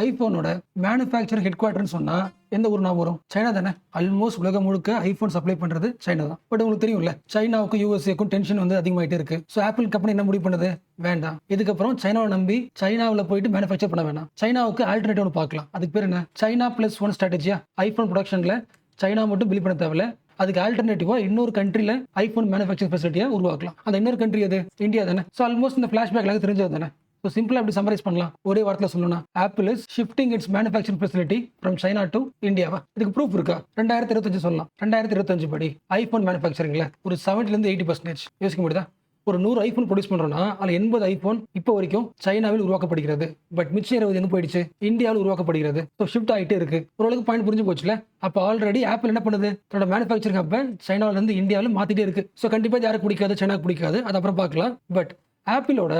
ஐபோனோட manufacture head குவார்டர்னு சொன்னா எந்த ஊர் நான் வரும்? சைனா தானே. ஆல்மோஸ்ட் உலகம் முழுக்க ஐபோன் சப்ளை பண்றது சைனா தான். பட் உங்களுக்கு தெரியும்ல, சைனாவுக்கும் யூஎஸ்ஏக்கும் டென்ஷன் வந்து அதிகமாயிட்டே இருக்கு. ஸோ ஆப்பிள் கம்பெனி என்ன முடிவு பண்ணுது? வேண்டாம், இதுக்கப்புறம் சைனாவை நம்பி சைனாவில் போயிட்டு மேனுஃபேக்சர் பண்ண வேணாம். சைனாவுக்கு ஆல்டர்னேட்டிவ் ஒன்று பார்க்கலாம். அதுக்கு பேர் என்ன? சைனா +1 ஸ்ட்ராட்டஜியா. ஐபோன் ப்ரொடக்ஷன்ல சைனா மட்டும் பில் பண்ண தேவையில்ல. அதுக்கு ஆல்டர்னேட்டிவா இன்னொரு கண்ட்ரில ஐபோன் மேனுஃபேக்சரிங் ஃபெசிலிட்டியா உருவாக்கலாம். அந்த இன்னொரு கண்ட்ரி எது? இந்தியா தானே. ஸோ ஆல்மோஸ்ட் இந்த ஃபிளாஷ்பேக்ல தெரிஞ்சது தானே. ஸோ சிம்பிளா எப்படி சம்மரைஸ் பண்ணலாம்? ஒரே வார்த்தையில் சொல்லணும்னா, Apple is shifting its manufacturing facility from China to இந்தியாவா? இதுக்கு ப்ரூஃப் இருக்கா? 2025 சொல்லலாம். 2025 படி ஐபோன் மேனுஃபேக்சரிங்ல ஒரு 70-80% யோசிக்க முடியுதா? ஒரு 100 ஐபோன் ப்ரொடியூஸ் பண்றோம்னா அதில் 80 ஐபோன் இப்போ வரைக்கும் சைனாவில் உருவாக்கப்படுகிறது. பட் மிச்சம் 20 எங்க போயிடுச்சு? இந்தியாவில் உருவாக்கப்படுகிறது. ஸோ ஷிஃப்ட் ஆகிட்டே இருக்கு. ஓரளவுக்கு பாயிண்ட் புரிஞ்சு போச்சுல. அப்போ ஆல்ரெடி ஆப்பிள் என்ன பண்ணுது? தன்னோட மேனுஃபேக்சரிங் அப்ப சைனாவில இருந்து இந்தியாவில் மாத்திட்டே இருக்கு. ஸோ கண்டிப்பா யாருக்கு பிடிக்காது? சைனாக்கு பிடிக்காது. அது அப்புறம் பார்க்கலாம். பட் ஆப்பிளோட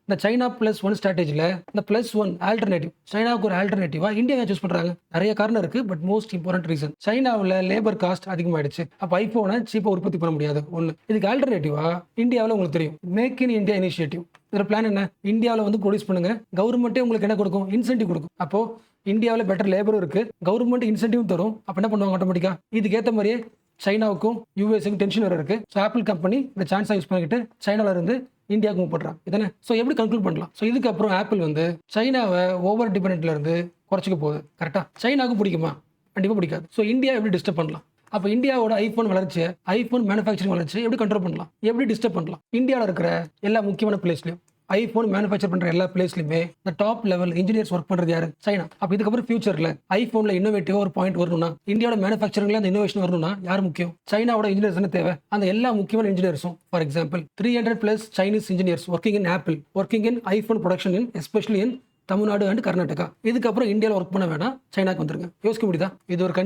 இந்த சைனா +1 ஸ்ட்ராட்டஜியில் இந்த +1 ஆல்டர்னேட்டிவ், சைனாவுக்கு ஒரு ஆல்டர்னேட்டிவா இந்தியா சூஸ் பண்றாங்க. நிறைய காரணம் இருக்கு. பட் மோஸ்ட் இம்பார்ட்டன்ட் ரீசன், சைனாவில் லேபர் காஸ்ட் அதிகமாயிடுச்சு. அப்போ ஐபோனை சீப்பா உற்பத்தி பண்ண முடியாது. ஒன்று. இதுக்கு ஆல்டர்னேட்டிவா இந்தியாவில் உங்களுக்கு தெரியும், மேக் இன் இந்தியா இனிஷியேட்டிவ். இதோட பிளான் என்ன? இந்தியாவில் வந்து ப்ரொடியூஸ் பண்ணுங்க. கவர்மெண்ட்டே உங்களுக்கு என்ன கொடுக்கும்? இன்சென்டிவ் கொடுக்கும். அப்போ இந்தியாவில் பெட்டர் லேபரும் இருக்கு, கவர்மெண்ட் இன்சென்டிவ் தரும். அப்போ என்ன பண்ணுவாங்க? ஆட்டோமேட்டிக்கா இதுக்கேற்ற மாதிரியே சைனாவுக்கும் யூஎஸ்க்கும் டென்ஷன் வேற இருக்கு. ஸோ ஆப்பிள் கம்பெனி இந்த சான்ஸை யூஸ் பண்ணிக்கிட்டு சைனால இருந்து இந்தியாவுக்கு மூவ் பண்றாங்க. இதானே. ஸோ எப்படி கன்க்ளூட் பண்ணலாம்? ஸோ இதுக்கப்புறம் ஆப்பிள் வந்து சைனாவை ஓவர் டிபெண்டன்ட்ல இருந்து குறைச்சிக்க போகுது. கரெக்டா? சைனாவுக்கு பிடிக்குமா? கண்டிப்பாக பிடிக்காது. ஸோ இந்தியா எப்படி டிஸ்டர்ப் பண்ணலாம்? அப்போ இந்தியாவோட ஐபோன் வளர்ச்சியை, ஐபோன் மேனுஃபேக்சரிங் வளர்ச்சியை எப்படி கண்ட்ரோல் பண்ணலாம்? எப்படி டிஸ்டர்ப் பண்ணலாம்? இந்தியாவில் இருக்கிற எல்லா முக்கியமான பிளேஸ்லையும் ஐபோன் மேனுஃபேக்சர் பண்ற எல்லா பிளேஸ்லயுமே இந்த டாப் லெவல் இன்ஜினியர்ஸ் ஒர்க் பண்றது யாரு? சைனா. அப்ப இதுக்கப்புறம் ஃபியூச்சர்ல ஐபோன்ல இன்னோவேட்டிவா ஒரு பாயிண்ட் வரணும்னா, இந்தியாவோட மேனுஃபேக்சரிங்ல அந்த இன்னோவேஷன் வரணும்னா யார் முக்கியம்? சைனாவோட இன்ஜினியர்ஸ் என்ன தேவை? அந்த எல்லா முக்கியமான இன்ஜினியர்ஸும், for example 300+ Chinese engineers working in Apple, working in iPhone production in especially in Tamil Nadu and Karnataka. இதுக்கப்புறம் இந்தியாவில் ஒர்க் பண்ண வேணாம், சைனாக்கு வந்துருங்க. யோசிக்க முடியுதா? இது ஒரு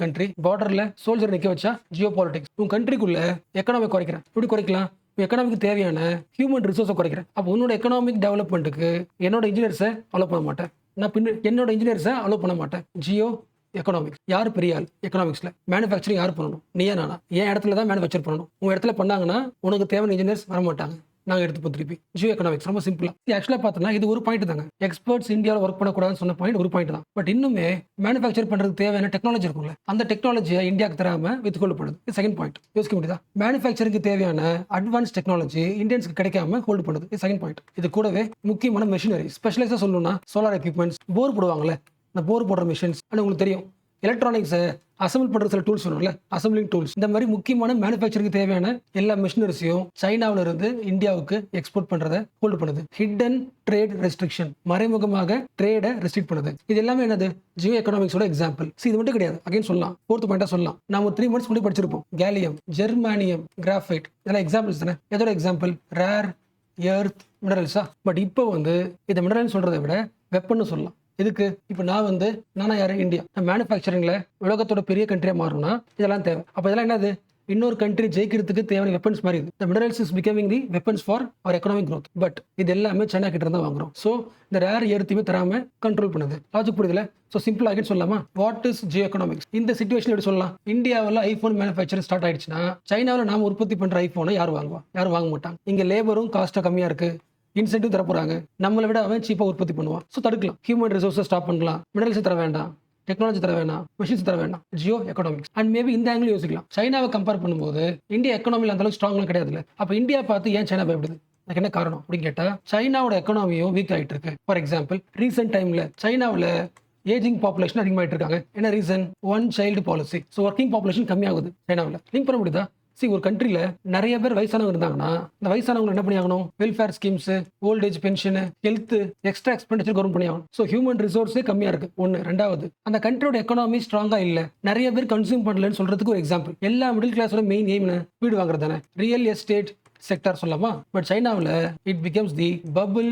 கண்ட்ரி பார்டர்ல சோல்ஜர் நிக்க வச்சா ஜியோ பாலிடிக்ஸ். உன் கண்ட்ரிக்குள்ள எக்கனாமிக் குறைக்கிறேன். எப்படி குறைக்கலாம்? எக்கனாமிக் தேவையான ஹியூமன் ரிசோர்ஸை குறைக்கிறேன். அப்போ உன்னோட எக்கனாமிக் டெவலப்மெண்ட்டுக்கு என்னோட இன்ஜினியர்ஸை அலோவ் பண்ண மாட்டேன். நான் என்னோட இன்ஜினியர்ஸை அலோவ் பண்ண மாட்டேன். ஜியோ எக்கனாமிக்ஸ். யார் பெரிய ஆள் எக்கனாமிக்ஸ்ல? மேனுஃபேக்சரிங் யார் பண்ணணும்? நீயா நானா? என் இடத்துல தான் மேனுஃபேக்சர் பண்ணணும். உங்க இடத்துல பண்ணாங்கன்னா உனக்கு தேவையான இன்ஜினியர்ஸ் வர மாட்டாங்க. நாங்கள் எடுத்துப்போம் திருப்பி. ஜியோ எக்கனாமிக்ஸ் ரொம்ப சிம்பிளா. ஆக்சுவலாக பார்த்தோன்னா இது ஒரு பாயிண்ட் தாங்க. எக்ஸ்பர்ட்ஸ் இந்தியாவில் ஒர்க் பண்ணக்கூடாதுன்னு சொன்ன பாயிண்ட் ஒரு பாயிண்ட் தான். பட் இன்னுமே மேனுஃபேக்சர் பண்ணுறதுக்கு தேவையான டெக்னாலஜி இருக்கும்ல, அந்த டெக்னாலஜியை இந்தியாவுக்கு தராம வித்துக்கொள்ளப்படுது. இது செகண்ட் பாயிண்ட். யோசிக்க முடியுதா? மேனுஃபேக்சரிங்க்கு தேவையான அட்வான்ஸ் டெக்னாலஜி இந்தியன்ஸ்க்கு கிடைக்காம ஹோல்டு பண்ணுது. இது செகண்ட் பாயிண்ட். இது கூடவே முக்கியமான மெஷினரி, ஸ்பெஷலைஸாக சொல்லணும்னா சோலார் எக்யூப்மெண்ட்ஸ், போர் போடுவாங்கல்ல, இந்த போர் போடுற மிஷின்ஸ். ஆனால் உங்களுக்கு தெரியும், எலக்ட்ரானிக்ஸை அசம்பிள் பண்ணுற சில டூல்ஸ் வரும்ல, அசம்பிளிங் டூல்ஸ். இந்த மாதிரி முக்கியமான மேனுஃபேக்சரிங் தேவையான எல்லா மிஷினரிஸையும் சைனாவில் இருந்து இந்தியாவுக்கு எக்ஸ்போர்ட் பண்றதை ஹோல்டு பண்ணுது. ஹிடன் ட்ரேட் ரெஸ்ட்ரிக்ஷன், மறைமுகமாக ட்ரேடை ரெஸ்ட்ரிக்ட் பண்ணுது. இது எல்லாமே என்னது? ஜியோ எக்கனாமிக்ஸோட எக்ஸாம்பிள். இது மட்டும் கிடையாது. அகைன் சொல்லலாம், ஃபோர்த் பாயிண்டா சொல்லலாம். நாம 3 months முன்னாடி படிச்சிருப்போம், கேலியம், ஜெர்மானியம், கிராஃபைட். இதெல்லாம் எக்ஸாம்பிள்ஸ் தானே. எதோட எக்ஸாம்பிள்? ரேர் எர்த் மினரல்ஸா. பட் இப்போ வந்து இந்த மினரல் சொல்றதை விட வெப்பன்னு சொல்லலாம். இதுக்கு இப்போ நானா யாரு? இந்தியா. மேனுஃபேக்சரிங்ல உலகத்தோட பெரிய கண்ட்ரியா மாறணும்னா இதெல்லாம் தேவை. அப்போ இதெல்லாம் என்னது? இன்னொரு கண்ட்ரி ஜெயிக்கிறதுக்கு தேவையான வெப்பன்ஸ் மாதிரி இது. Minerals is becoming the weapons for our economic growth. But இது எல்லாமே சைனா கிட்ட இருந்தா வாங்குறோம். ஸோ இந்த ரேர் எர்த்தையுமே தராம கண்ட்ரோல் பண்ணுது. லாஜிக் புரியுதுல? ஸோ சிம்பிள் ஆகிட்டு சொல்லலாமா? What is Jio economics? இந்த சிச்சுவேஷன் எப்படி சொல்லலாம்? இந்தியாவில் ஐபோன் மேனுஃபேக்சரிங் ஸ்டார்ட் ஆயிடுச்சுன்னா சைனாவில் நாம உற்பத்தி பண்ற ஐபோனை யார் வாங்குவா? யாரும் வாங்க மாட்டாங்க. இங்க லேபரும் காஸ்ட்டா கம்மியா இருக்கு, இன்சென்டிவ் தர போறாங்க. நம்மளை விட அவன் சீப்பா உற்பத்தி பண்ணுவான். ஸோ தடுக்கலாம். ஹியூமன் ரிசோர்ஸை ஸ்டாப் பண்ணலாம். மினரல்ஸ் தர வேண்டாம், டெக்னாலஜி தர வேண்டாம், மிஷின்ஸ் தர வேண்டாம். ஜியோ எக்கனாமிக்ஸ். அண்ட் மேபி இந்த ஆங்கிள் யோசிக்கலாம். சைனாவை கம்பேர் பண்ணும்போது இந்தியா எக்கனாமியில் அந்த அளவுக்கு ஸ்ட்ராங்லாம் கிடையாதுல்ல. அப்போ இந்தியா பார்த்து ஏன் சைனா பயப்படுது? அதுக்கு என்ன காரணம் அப்படின்னு கேட்டா, சைனாவோட எக்கனாமியும் வீக் ஆகிட்டு இருக்கு. ஃபார் எக்ஸாம்பிள் ரீசென்ட் டைம்ல சைனாவில் ஏஜிங் பாப்புலேஷன் அதிகமாகிட்டு இருக்காங்க. என்ன reason? One child policy. So working population கம்மியாகுது சைனாவில். லிங்க் பண்ண முடியுதா? ஒரு கண்ட்ரில நிறைய பேர் வயசானவங்க இருந்தாங்கன்னா இந்த வயசானவங்க என்ன பண்ணியாகணும்? Welfare schemes, old age pension, health, extra expenditure government பண்ணியாகணும். ஸோ ஹியூமன் ரிசோர்ஸே கம்மியா இருக்கு. ஒன்று. ரெண்டாவது, அந்த கண்ட்ரியோட எக்கனாமி ஸ்ட்ராங்கா இல்ல, நிறைய பேர் கன்சியூம் பண்ணலன்னு சொல்றதுக்கு ஒரு எக்ஸாம்பிள். எல்லா மிடில் கிளாஸோட மெயின் எய்ம் வீடு வாங்குறது தானே. ரியல் எஸ்டேட் செக்டர் சொல்லலாமா? பட் சைனாவில் it becomes the bubble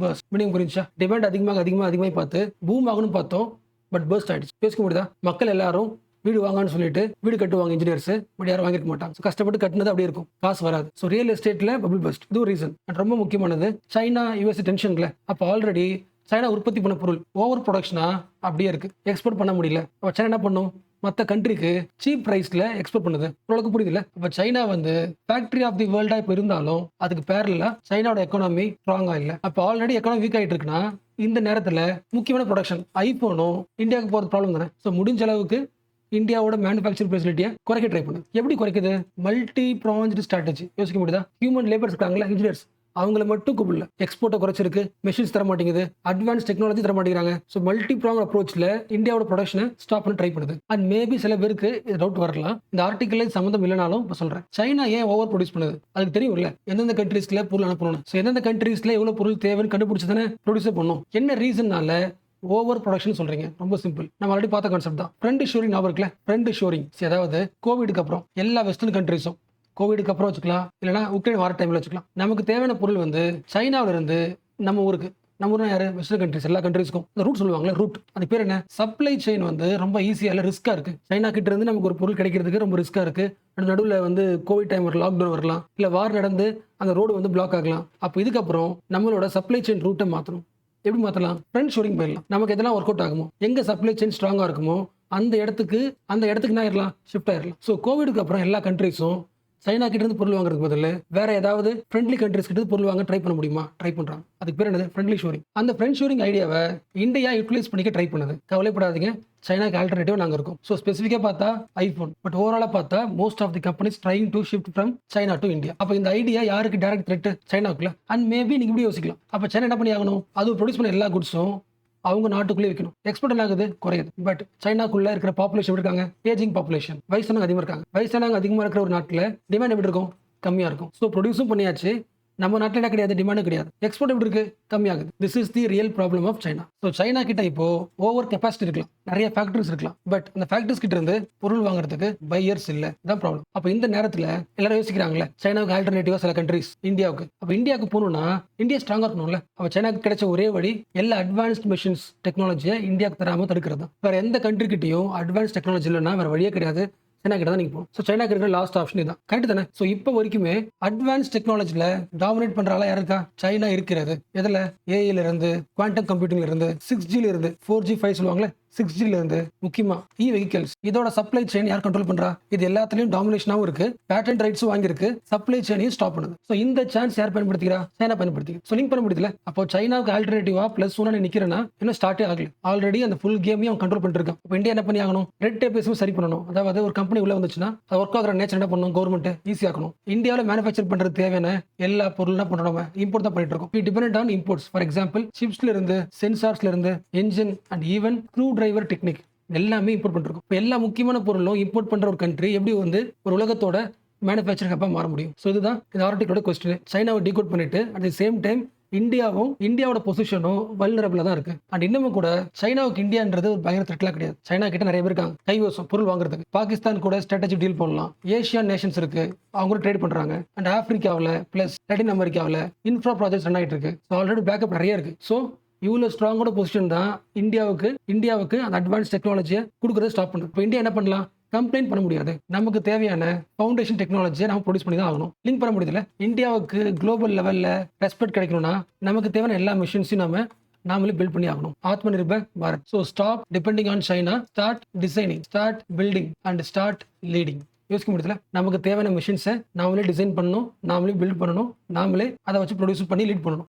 burst. Meaning புரிஞ்சா? டிமாண்ட் அதிகமாக பார்த்து பூம் ஆகணும்னு பார்த்தோம், பட் பர்ஸ்ட் ஆயிடுச்சு. பேசிக்க முடியுதா? மக்கள் எல்லாரும் வீடு வாங்கன்னு சொல்லிட்டு வீடு கட்டுவாங்க இன்ஜினியர்ஸ், பட் யாரும் வாங்கிருக்க மாட்டாங்க. கஷ்டப்பட்டு கட்டினது அப்படியே இருக்கும், காசு வராது. ஸோ ரியல் எஸ்டேட்ல பபிள் பஸ்ட். இது ஒரு ரீசன். அண்ட் ரொம்ப முக்கியமானது, சைனா யூஎஸ் டென்ஷன்ல அப்போ ஆல்ரெடி சைனா உற்பத்தி பண்ண பொருள் ஓவர் ப்ரொடக்ஷனா அப்படியே இருக்கு, எக்ஸ்போர்ட் பண்ண முடியல. அப்போ சைனா என்ன பண்ணும்? மற்ற கண்ட்ரிக்கு சீப் பிரைஸ்ல எக்ஸ்போர்ட் பண்ணுது. உங்களுக்கு புரியுதுல்ல? அப்ப சைனா வந்து ஃபேக்டரி ஆஃப் தி வேர்ல்டா இப்ப இருந்தாலும் அதுக்கு பேரலா சைனாவோட எக்கானமி ஸ்ட்ராங்கா இல்ல. அப்ப ஆல்ரெடி எக்கானமி வீக் ஆயிட்டு இருக்குன்னா இந்த நேரத்தில் முக்கியமான ப்ரொடக்ஷன் ஐஃபோனும் இந்தியாவுக்கு போகிறது ப்ராப்ளம் தானே. ஸோ முடிஞ்ச அளவுக்கு இந்தியாவோட மேனுஃபேக்சரிங் ஃபெசிலிட்டியை குறைக்க ட்ரை பண்ணுது. எப்படி குறைக்குது? Multi branched strategy. யோசிக்க முடியுதா? ஹியூமன் லேபர்ஸ் இருக்காங்களா, இன்ஜினியர்ஸ், அவங்கள மட்டும் கூப்பிடல. எக்ஸ்போர்ட்டை குறைச்சிருக்கு, மெஷின்ஸ் தர மாட்டேங்குது, அட்வான்ஸ் டெக்னாலஜி தர மாட்டேங்கிறாங்க. ஸோ மல்டி ப்ராங் அப்ரோச்சில் இந்தியாவோட ப்ரொடக்ஷனை ஸ்டாப் பண்ண ட்ரை பண்ணுது. அண்ட் மேபி சில பேருக்கு டவுட் வரலாம், இந்த ஆர்டிக்கல் சம்மந்தம் இல்லைனாலும் இப்போ சொல்கிறேன். சைனா ஏன் ஓவர் ப்ரொடியூஸ் பண்ணுது? அதுக்கு தெரியும்ல எந்தெந்த கண்ட்ரீஸ்ல பொருள் அனுப்பணும். ஸோ எந்தெந்த கண்ட்ரீஸ்ல எவ்வளோ பொருள் தேவைன்னு கண்டுபிடிச்சி தானே ப்ரொடியூஸ் பண்ணும். என்ன ரீசன்னால ஓவர் ப்ரொடக்ஷன் சொல்றீங்க? ரொம்ப சிம்பிள். நம்ம ஆல்ரெடி பார்த்த கான்செப்ட் தான். ஃப்ரெண்ட் ஷோரிங் ஞாபகம் இருக்குல்ல? ஃப்ரெண்ட் ஷோரிங், அதாவது கோவிடுக்கு அப்புறம் எல்லா வெஸ்டர்ன் கண்ட்ரீஸும், கோவிடுக்கு அப்புறம் வச்சுக்கலாம், இல்லைனா உக்ரைன் வார டைம்ல வச்சுக்கலாம், நமக்கு தேவையான பொருள் வந்து சைனாவில இருந்து நம்ம ஊருக்கு, நம்ம ஊர்னா யாரு? வெஸ்டர்ன் கண்ட்ரீஸ், எல்லா கண்ட்ரீஸ்க்கும் இந்த ரூட் சொல்லுவாங்களே, ரூட். அது பேர் என்ன? சப்ளை செயின் வந்து ரொம்ப ஈஸியா இல்ல, ரிஸ்கா இருக்கு. சைனா கிட்ட இருந்து நமக்கு ஒரு பொருள் கிடைக்கிறதுக்கு ரொம்ப ரிஸ்கா இருக்கு. நடுவில் வந்து கோவிட் டைம் ஒரு லாக்டவுன் வரலாம், இல்ல வார் நடந்து அந்த ரோடு வந்து பிளாக் ஆகலாம். அப்போ இதுக்கப்புறம் நம்மளோட சப்ளை செயின் ரூட்டை மாற்றணும். எப்படி மாற்றலாம்? ஃப்ரெண்ட் ஷோரிங் போயிடலாம். நமக்கு எதெல்லாம் ஒர்க் அவுட் ஆகுமோ, எங்க சப்ளை செயின் ஸ்ட்ராங்கா இருக்குமோ அந்த இடத்துக்கு என்ன ஆயிடலாம்? ஷிஃப்ட் ஆயிடலாம். ஸோ கோவிடுக்கு அப்புறம் எல்லா கண்ட்ரீஸும் சைனா கிட்ட இருந்து பொருள் வாங்குறதுக்கு பதில் வேற ஏதாவது ஃப்ரெண்ட்லி கண்ட்ரீஸ் கிட்ட பொருள் வாங்க ட்ரை பண்ண முடியுமா? ட்ரை பண்றாங்க. அதுக்கு பேர் என்னது? ஃப்ரெண்ட்லி ஷோரிங். அந்த ஃப்ரெண்ட் ஷோரிங் ஐடியாவை இந்தியா யூட்டிலைஸ் பண்ணிக்க ட்ரை பண்ணுது. கவலைப்படாதீங்க, சைனாக்கு ஆல்டர்னேட்டிவ் நாங்கள் இருக்கோம். ஸோ ஸ்பெசிஃபிக்காக பார்த்தா ஐஃபோன், பட் ஓவராலாக பார்த்தா most of the companies trying to shift from China to India. அப்போ இந்த ஐடியா யாருக்கு டைரக்ட் த்ரெட்? சைனாக்குள்ள. அண்ட் மேபி நீங்க இப்படி யோசிக்கலாம், அப்போ சைனா என்ன பண்ணி ஆகணும்? அது ப்ரொடியூஸ் பண்ண எல்லா குட்ஸும் அவங்க நாட்டுக்குள்ளே வைக்கணும். எக்ஸ்போர்ட் என்ன ஆகுது? குறையுது. பட் சைனாக்குள்ள இருக்கிற பாப்புலேஷன் எப்படி இருக்காங்க? ஏஜிங் பாப்புலேஷன், வயசானவங்க அதிகமாக இருக்காங்க. வயசானவங்க அதிகமாக இருக்கிற ஒரு நாட்டில் டிமாண்ட் எப்படி இருக்கும்? கம்மியாக இருக்கும். ஸோ ப்ரொடியூஸும் பண்ணியாச்சு, நம்ம நாட்டில் என்ன கிடையாது? டிமாண்டும் கிடையாது. எக்ஸ்போர்ட் எப்படி இருக்கு? கம்மியாகுது. This is the real problem of China. So China கிட்ட இப்போ ஓவர் கெப்பாசிட்டி இருக்கலாம், நிறைய ஃபேக்டரிஸ் இருக்கலாம், பட் அந்த ஃபேக்டரிஸ் கிட்ட இருந்து பொருள் வாங்குறதுக்கு பையர்ஸ் இல்லை. இதான் ப்ராப்ளம். அப்போ இந்த நேரத்தில் எல்லாரும் யோசிக்கிறாங்களே, சைனாவுக்கு ஆல்டர்னேட்டிவா சில கண்ட்ரீஸ் இந்தியாவுக்கு. அப்போ இந்தியாவுக்கு போகணும்னா இந்தியா ஸ்ட்ராங்கா இருக்கணும்ல. அப்போ சைனாக்கு கிடைச்ச ஒரே வழி எல்லா அட்வான்ஸ்ட் மிஷின்ஸ் டெக்னாலஜியை இந்தியாவுக்கு தராமல் தடுக்கிறது தான். வேற எந்த கண்ட்ரி கிட்டையும் அட்வான்ஸ் டெக்னாலஜி இல்லைன்னா வேற வழியே கிடையாது. சைனா கிட்ட தான் நீங்க போகணும். ஸோ சைனாக்கு இருக்கிற லாஸ்ட் ஆப்ஷன் இதுதான். கரெக்ட் தானே? ஸோ இப்போ வரைக்குமே அட்வான்ஸ் டெக்னாலஜில டாமினேட் பண்றால யார் இருக்கா? சைனா இருக்கிறது. எதுல? ஏஐல இருந்து, குவாண்டம் கம்ப்யூட்டிங்ல இருந்து, 6G இருந்து, 4G 5 சொல்லுவாங்களே, 6G இருந்து, முக்கியமா இ வெஹிக்கல்ஸ், இதோட சப்ளை செயின் யார் கண்ட்ரோல் பண்றா? இது எல்லாத்துலயும் டாமினேஷனாவும் இருக்கு, பேட்டன்ட் ரைட்ஸும் வாங்கியிருக்கு, சப்ளை செயினையும் ஸ்டாப் பண்ணுது. ஸோ இந்த சான்ஸ் யார் பயன்படுத்திக்கிறா? சைனா பயன்படுத்திக்க. ஸோ லிங்க் பண்ண முடியல. அப்போ சைனாவுக்கு ஆல்டர்னேட்டிவா பிளஸ் ஒன்னு நிக்கிறேன்னா இன்னும் ஸ்டார்ட்டே ஆகல. ஆல்ரெடி அந்த ஃபுல் கேமையும் அவன் கண்ட்ரோல் பண்ணிட்டு இருக்கான். இப்போ இந்தியா என்ன பண்ணி ஆகணும்? ரெட் டேப்பையும் சரி பண்ணணும். அதாவது ஒரு கம்பெனி உள்ள வந்துச்சுன்னா அது ஒர்க் ஆகிற நேச்சர் என்ன பண்ணணும்? கவர்மெண்ட் ஈஸி ஆக்கணும். இந்தியாவில் மேனுஃபேக்சர் பண்றது தேவையான எல்லா பொருள் என்ன பண்றோம்? இம்போர்ட் தான் பண்ணிட்டு இருக்கோம். Depend on imports. For example சிப்ஸ்ல இருந்து, சென்சார்ஸ்ல இருந்து, engine and even screwdriver technique எல்லாமே இம்போர்ட் பண்ணிருக்கோம். இப்போ எல்லா முக்கியமான பொருளும் இம்போர்ட் பண்ற ஒரு கண்ட்ரி எப்படி வந்து ஒரு உலகத்தோட மேனுஃபேக்சரிங் ஹப்பா மாற முடியும்? ஸோ இதுதான் இந்த ஆர்டிக்கலோட கொஸ்டின். சைனாவை டீகோட் பண்ணிட்டு அட் தி சேம் டைம் இந்தியாவோட பொசிஷனும் வல்னரபிளா தான் இருக்கு. அண்ட் இன்னமும் கூட சைனாவுக்கு இந்தியான்றது ஒரு பயங்கர த்ரெட்லாம் கிடையாது. சைனா கிட்ட நிறைய பேர் இருக்காங்க கைவசம் பொருள் வாங்குறதுக்கு. பாகிஸ்தான் கூட ஸ்ட்ராட்டஜி டீல் பண்ணலாம். ஏசியன் நேஷன்ஸ் இருக்கு, அவங்க கூட ட்ரேட் பண்றாங்க. அண்ட் ஆப்பிரிக்காவில் பிளஸ் லாட்டின் அமெரிக்காவில் இன்ஃப்ரா ப்ராஜெக்ட்ஸ் ரன் ஆகிட்டு இருக்கு. ஸோ ஆல்ரெடி பேக்கப் நிறைய இருக்கு. ஸோ இவ்வளோ ஸ்ட்ராங்கோட பொசிஷன் தான் இந்தியாவுக்கு அந்த அட்வான்ஸ் டெக்னாலஜியை கொடுக்கறத ஸ்டாப் பண்ணுது. இப்போ இந்தியா என்ன பண்ணலாம்? கம்ப்ளைண்ட் பண்ண முடியாது. நமக்கு தேவையான ஃபவுண்டேஷன் டெக்னாலஜியை நம்ம ப்ரொடியூஸ் பண்ணி தான் ஆகணும். லிங்க் பண்ண முடியல. இந்தியாவுக்கு குளோபல் லெவலில் ரெஸ்பெக்ட் கிடைக்கணும்னா நமக்கு தேவையான எல்லா மிஷின்ஸையும் நாமளே பில்ட் பண்ணி ஆகணும். ஆத்ம Nirbhar Bharat. So stop depending on China, start designing, start building and start leading. யோசிக்க முடியல. நமக்கு தேவையான மிஷின்ஸை நாமளே டிசைன் பண்ணணும், நாமளே பில்ட் பண்ணணும், நாமளே அதை வச்சு ப்ரொடியூஸ் பண்ணி லீட் பண்ணணும்.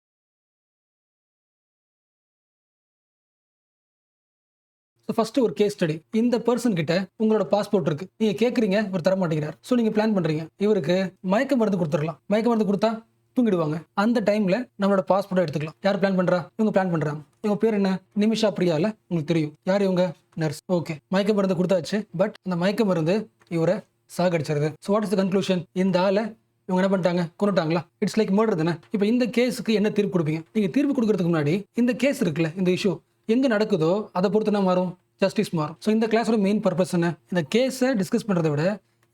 ஃபர்ஸ்ட் ஒரு கேஸ் ஸ்டடி. இந்த பர்சன் கிட்ட உங்களோட பாஸ்போர்ட் இருக்கு, நீங்க கேக்குறீங்க, ஒரு தர மாட்டேங்கிறார். ஸோ நீங்க பிளான் பண்றீங்க, இவருக்கு மயக்க மருந்து கொடுத்துடலாம். மயக்க மருந்து கொடுத்தா தூங்கிடுவாங்க. அந்த டைம்ல நம்மளோட பாஸ்போர்ட்டை எடுத்துக்கலாம். யார் பிளான் பண்றா? இவங்க பிளான் பண்றாங்க. இவங்க பேர் என்ன? நிமிஷா பிரியால உங்களுக்கு தெரியும். யார் இவங்க? நர்ஸ். ஓகே, மயக்க மருந்து கொடுத்தாச்சு. பட் அந்த மயக்க மருந்து இவரை சாகடிச்சிருது. So what is the conclusion? இந்த ஆளை இவங்க என்ன பண்ணிட்டாங்க? கொண்டுட்டாங்களா? இட்ஸ் லைக் மர்டர் தானே. இப்போ இந்த கேஸுக்கு என்ன தீர்ப்பு கொடுப்பீங்க? நீங்க தீர்ப்பு கொடுக்கறதுக்கு முன்னாடி இந்த கேஸ் இருக்குல்ல, இந்த இஷ்யூ எங்க நடக்குதோ அதை பொறுத்து என்ன மாறும்? ஜஸ்டிஸ் மாறும். ஸோ இந்த கிளாஸோட மெயின் பர்பஸ் என்ன? இந்த கேஸை டிஸ்கஸ் பண்றதை விட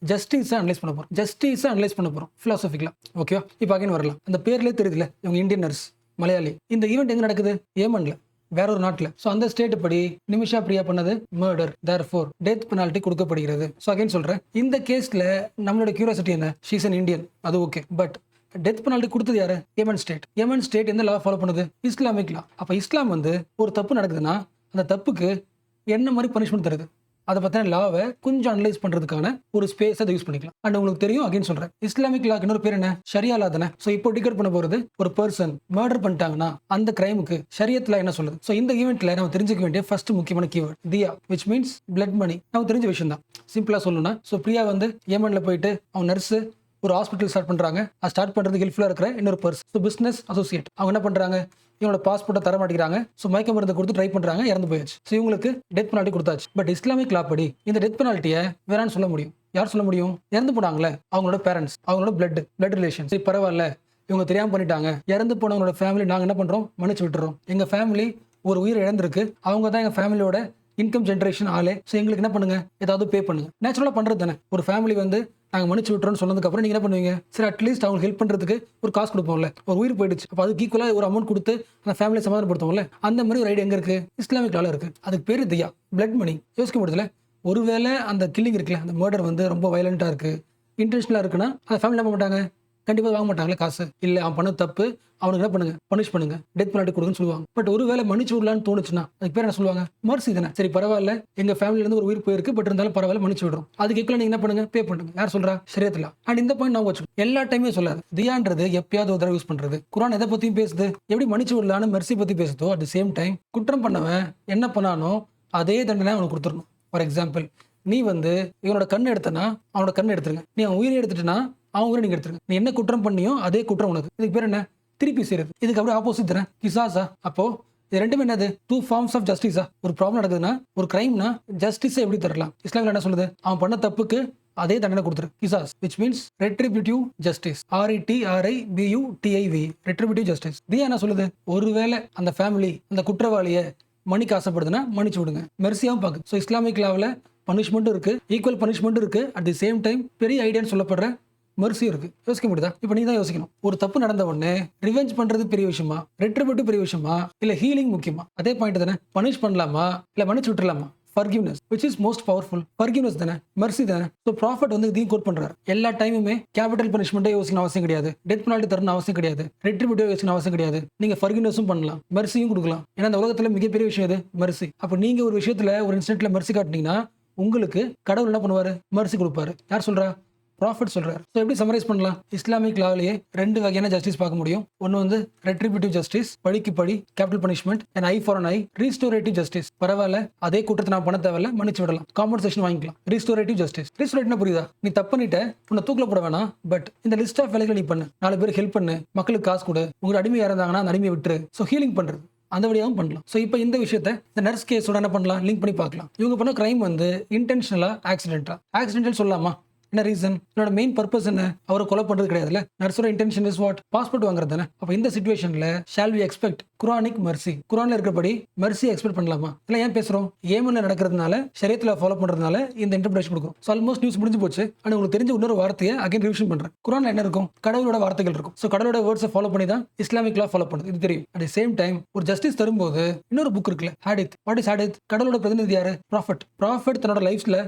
ஜஸ்டிஸை அனலைஸ் பண்ண போறோம். ஜஸ்டிஸை அனலைஸ் பண்ண போறோம் ஃபிலாசபிக்கலா. ஓகே, இப்போ அகைன் வரலாம். அந்த பேர்லேயே தெரியுதுல, இவங்க இந்தியன் நர்ஸ், மலையாளி. இந்த ஈவெண்ட் எங்க நடக்குது? ஏமன்ல, வேற ஒரு நாட்டில். ஸோ அந்த ஸ்டேட் படி நிமிஷா பிரியா பண்ணது மர்டர், தேர்ஃபோர் டெத் பெனால்ட்டி கொடுக்கப்படுகிறது. ஸோ அகைன் சொல்றேன், இந்த கேஸ்ல நம்மளோட கியூரியாசிட்டி என்ன? ஷீஸ் அன் இந்தியன், அது ஓகே. பட் டெத் பெனால்ட்டி கொடுத்தது யாரு? யமன் ஸ்டேட். யமன் ஸ்டேட் எந்த லா ஃபாலோ பண்ணுது? இஸ்லாமிக் லா. அப்ப இஸ்லாம் வந்து ஒரு தப்பு நடக்குதுன்னா அந்த தப்புக்கு என்ன மாதிரி பனிஷ்மெண்ட் தருது? அதை பத்தின லாவை கொஞ்சம் அனலைஸ் பண்றதுக்கான ஒரு ஸ்பேஸ் அதை யூஸ் பண்ணிக்கலாம். அண்ட் உங்களுக்கு தெரியும், அகைன் சொல்றேன், இஸ்லாமிக் லாக்கு இன்னொரு பேர் என்ன? ஷரியா லா தானே. சோ இப்போ டிகேட் பண்ண போறது ஒரு பர்சன் மர்டர் பண்ணிட்டாங்கன்னா அந்த கிரைமுக்கு ஷரியத்ல என்ன சொல்லுது? சோ இந்த ஈவெண்ட்ல நம்ம தெரிஞ்சுக்க வேண்டிய ஃபர்ஸ்ட் முக்கியமான கீவேர்ட் தியா, which means blood money. நம்ம தெரிஞ்ச விஷயம் தான். சிம்பிளா சொல்லணும்னா, சோ பிரியா வந்து ஏமன்ல போயிட்டு அவன் நர்ஸ் ஒரு ஹாஸ்பிட்டல் ஸ்டார்ட் பண்றாங்க. அது ஸ்டார்ட் பண்றதுக்கு ஹெல்ப்ஃபுல்லா இருக்கிற இன்னொரு பர்சன், ஸோ பிசினஸ் அசோசியேட், அவங்க என்ன பண்றாங்க? இவனோட பாஸ்போர்ட்டை தர மாட்டேங்கிறாங்க. ஸோ மயக்க மருந்து கொடுத்து ட்ரை பண்றாங்க, இறந்து போயாச்சு. ஸோ இவங்களுக்கு டெத் பெனால்ட்டி கொடுத்தாச்சு. பட் இஸ்லாமிக் லா படி இந்த டெத் பெனால்ட்டியை வேறான்னு சொல்ல முடியும். யார் சொல்ல முடியும்? இறந்து போனாங்களே அவங்களோட பேரண்ட்ஸ், அவங்களோட பிளட் ரிலேஷன். சரி பரவாயில்ல, இவங்க தெரியாம பண்ணிட்டாங்க, இறந்து போனவங்களோட ஃபேமிலி நாங்க என்ன பண்றோம்? மன்னிச்சு விட்டுறோம். எங்க ஃபேமிலி ஒரு உயிர் இழந்திருக்கு, அவங்க தான் எங்க ஃபேமிலியோட இன்கம் ஜென்ரேஷன் ஆளே. ஸோ எங்களுக்கு என்ன பண்ணுங்க? ஏதாவது பே பண்ணுங்க. நேச்சுரலா பண்றது தானே. ஒரு ஃபேமிலி வந்து நாங்கள் மன்னிச்சு விட்டுறோம்னு சொன்னதுக்கு அப்புறம் நீங்க என்ன பண்ணுவீங்க? சரி அட்லீஸ்ட் அவங்களுக்கு ஹெல்ப் பண்றதுக்கு ஒரு காசு கொடுப்போம்ல. ஒரு உயிர் போயிடுச்சு, அப்போ அதுக்கு ஈக்குவலாக ஒரு அமௌண்ட் கொடுத்து அந்த ஃபேமிலியை சமாதானப்படுத்துவோம்ல. அந்த மாதிரி ஒரு ஐடியா எங்க இருக்கு? இஸ்லாமிக் லால இருக்கு. அதுக்கு பேரு தியா, பிளட் மணி. யோசிக்க முடியல. ஒருவேளை அந்த கில்லிங் இருக்குல்ல, அந்த மர்டர் வந்து ரொம்ப வயலண்டா இருக்கு, இன்டென்ஷனலா இருக்குன்னா அந்த ஃபேமிலி என்ன பண்ண மாட்டாங்க? கண்டிப்பா வாங்க மாட்டாங்களே காசு. இல்ல அவன் பண்ண தப்பு, அவனுக்கு என்ன பண்ணுங்க? பனிஷ் பண்ணுங்க, டெத் பெனால்ட்டி கொடுங்கன்னு சொல்லுவாங்க. பட் ஒருவேளை மன்னிச்சு விடலான்னு தோணுச்சுன்னா அதுக்கு பேர் என்ன சொல்லுவாங்க? மர்சி தானே. சரி பரவாயில்ல, எங்க ஃபேமிலில இருந்து ஒரு உயிர் போயிருக்கு, பட் இருந்தாலும் பரவாயில்ல மன்னிச்சு விடுறோம். அதுக்கு ஈக்குவலா நீங்க என்ன பண்ணுங்க? பே பண்ணுங்க. யார் சொல்றா? ஷரியத்துல. அண்ட் இந்த பாயிண்ட் நான் வச்சுக்கோ, எல்லா டைமே சொல்லாது. தியான்றது எப்பயாவது ஒரு தடவை யூஸ் பண்றது. குர்ஆன் எதை பத்தியும் பேசுது? எப்படி மன்னிச்சு விடலான்னு மெர்சி பத்தி பேசுதோ, அட் தி சேம் டைம் குற்றம் பண்ணவன் என்ன பண்ணானோ அதே தண்டனை அவனுக்கு கொடுத்துடணும். ஃபார் எக்ஸாம்பிள், நீ வந்து இவனோட கண் எடுத்தனா அவனோட கண் எடுத்துருங்க. நீ அவன் உயிரை எடுத்துட்டனா அவங்க கூட நீங்க எடுத்துருங்க. நீ என்ன குற்றம் பண்ணியோ அதே குற்றம் உனக்கு. இதுக்கு பேர் என்ன? திருப்பி செய்யறது. இதுக்கு அப்படியே ஆப்போசிட் தானே, கிசாஸா. அப்போ இது ரெண்டுமே என்னது? டூ ஃபார்ம்ஸ் ஆஃப் ஜஸ்டிஸா. ஒரு ப்ராப்ளம் நடக்குதுன்னா, ஒரு கிரைம்னா ஜஸ்டிஸை எப்படி தரலாம்? இஸ்லாமில் என்ன சொல்லுது? அவன் பண்ண தப்புக்கு அதே தண்டனை கொடுத்துரு, கிசாஸ், which means retributive justice. RETRIBUTIV, retributive justice. தியா என்ன சொல்லுது? ஒருவேளை அந்த ஃபேமிலி அந்த குற்றவாளியை மன்னிக்க ஆசைப்படுதுன்னா மன்னிச்சு விடுங்க. மெர்சியாவும் பாக்கு. ஸோ இஸ்லாமிக் லாவில் பனிஷ்மெண்ட்டும் இருக்கு, ஈக்குவல் பனிஷ்மெண்ட்டும் இருக்கு. அட் தி சேம் டைம் பெரிய ஐடியான்னு சொல்லப்படுற மெர்சியும் இருக்கு. யோசிக்க முடியுதா? இப்போ நீ தான் யோசிக்கணும். ஒரு தப்பு நடந்த உடனே ரிவெஞ்ச் பண்றது பெரிய விஷயமா, ரெட்ரிபியூட்டிவ் பெரிய விஷயமா, இல்ல ஹீலிங் முக்கியமா? அதே பாயிண்ட் தானே. பனிஷ் பண்ணலாமா இல்ல மன்னிச்சு விட்டுலாமா? forgiveness, which is most powerful. forgiveness தானே, mercy தானே. ஸோ ப்ராஃபிட் வந்து இதையும் கோட் பண்றாரு. எல்லா டைமுமே கேபிட்டல் பனிஷ்மெண்ட்டே யோசிக்கணும் அவசியம் கிடையாது, டெத் பெனால்ட்டி தரணும் அவசியம் கிடையாது, ரெட்ரிபியூட்டிவ் யோசிக்கணும் அவசியம் கிடையாது. நீங்க ஃபர்கிவ்னஸும் பண்ணலாம், மெர்சியும் கொடுக்கலாம். ஏன்னா இந்த உலகத்துல மிகப்பெரிய விஷயம் இது மெர்சி. அப்போ நீங்க ஒரு விஷயத்துல ஒரு இன்சிடென்ட்ல மெர்சி காட்டினீங்கன்னா உங்களுக்கு கடவுள் என்ன பண்ணுவாரு? மெர்சி கொடுப்பாரு. யார் சொல்றா? ப்ராஃபிட் சொல்றாரு. ஸோ எப்படி சமரைஸ் பண்ணலாம்? இஸ்லாமிக் லாவிலேயே ரெண்டு வகையான ஜஸ்டிஸ் பார்க்க முடியும். ஒன்று வந்து ரெட்ரிபியூட்டிவ் ஜஸ்டிஸ், பழிக்கு பழி, capital punishment, and I for an I. Restorative justice, பரவாயில்ல அதே குற்றத்தை நான் பண்ண தேவையில்ல, மன்னிச்சு விடலாம், காம்பன்சேஷன் வாங்கிக்கலாம். Restorative justice. ரீஸ்டோரேட்னா புரியுதா? நீ தப்பு பண்ணிட்ட, உன்னை தூக்கில போட வேணாம், பட் இந்த லிஸ்ட் ஆஃப் வேலைகளை நீ பண்ணு, 4 பேருக்கு ஹெல்ப் பண்ணு, மக்களுக்கு காசு கொடு, உங்களுக்கு அடிமையா இருந்தாங்கன்னா அந்த அடிமையை விட்டுரு. ஸோ ஹீலிங் பண்றது அந்த வழியாகவும் பண்ணலாம். ஸோ இப்போ இந்த விஷயத்தை இந்த நர்ஸ் கேஸோட என்ன பண்ணலாம்? லிங்க் பண்ணி பார்க்கலாம். இவங்க பண்ண கிரைம் வந்து இன்டென்ஷனலா ஆக்சிடென்டா? ஆக்சிடென்டல் சொல்லலாமா? என்ன ரீசன்? என்னோட மெயின் பர்பஸ் என்ன? அவரை கொலை பண்றது கிடையாதுல்ல. நர்ஸோட இன்டென்ஷன் இஸ் வாட்? பாஸ்போர்ட் வாங்குறது தானே. அப்ப இந்த சிச்சுவேஷன்ல shall we expect Quranic mercy? குரான்ல இருக்கிறபடி மெர்சி எக்ஸ்பெக்ட் பண்ணலாமா? இல்ல ஏன் பேசுறோம்? ஏமன்ல நடக்கிறதுனால, ஷரியத்துல ஃபாலோ பண்றதுனால இந்த இன்டர்பிரேஷன் கொடுக்கும். ஸோ ஆல்மோஸ்ட் நியூஸ் முடிஞ்சு போச்சு. ஆனா உங்களுக்கு தெரிஞ்ச இன்னொரு வார்த்தையை அகைன் ரிவிஷன் பண்றேன். குரான்ல என்ன இருக்கும்? கடவுளோட வார்த்தைகள் இருக்கும். ஸோ கடவுளோட வேர்ட்ஸை ஃபாலோ பண்ணி தான் இஸ்லாமிக் லா ஃபாலோ பண்ணுது, இது தெரியும். அட் தி சேம் டைம் ஒரு ஜஸ்டிஸ் தரும்போது இன்னொரு புக் இருக்குல்ல, ஹாடித். What is ஹாடித்? கடவுளோட பிரதிநிதி யாரு? ப்ராஃபட். ப்ராஃபட் தன்னோட லைஃப்ல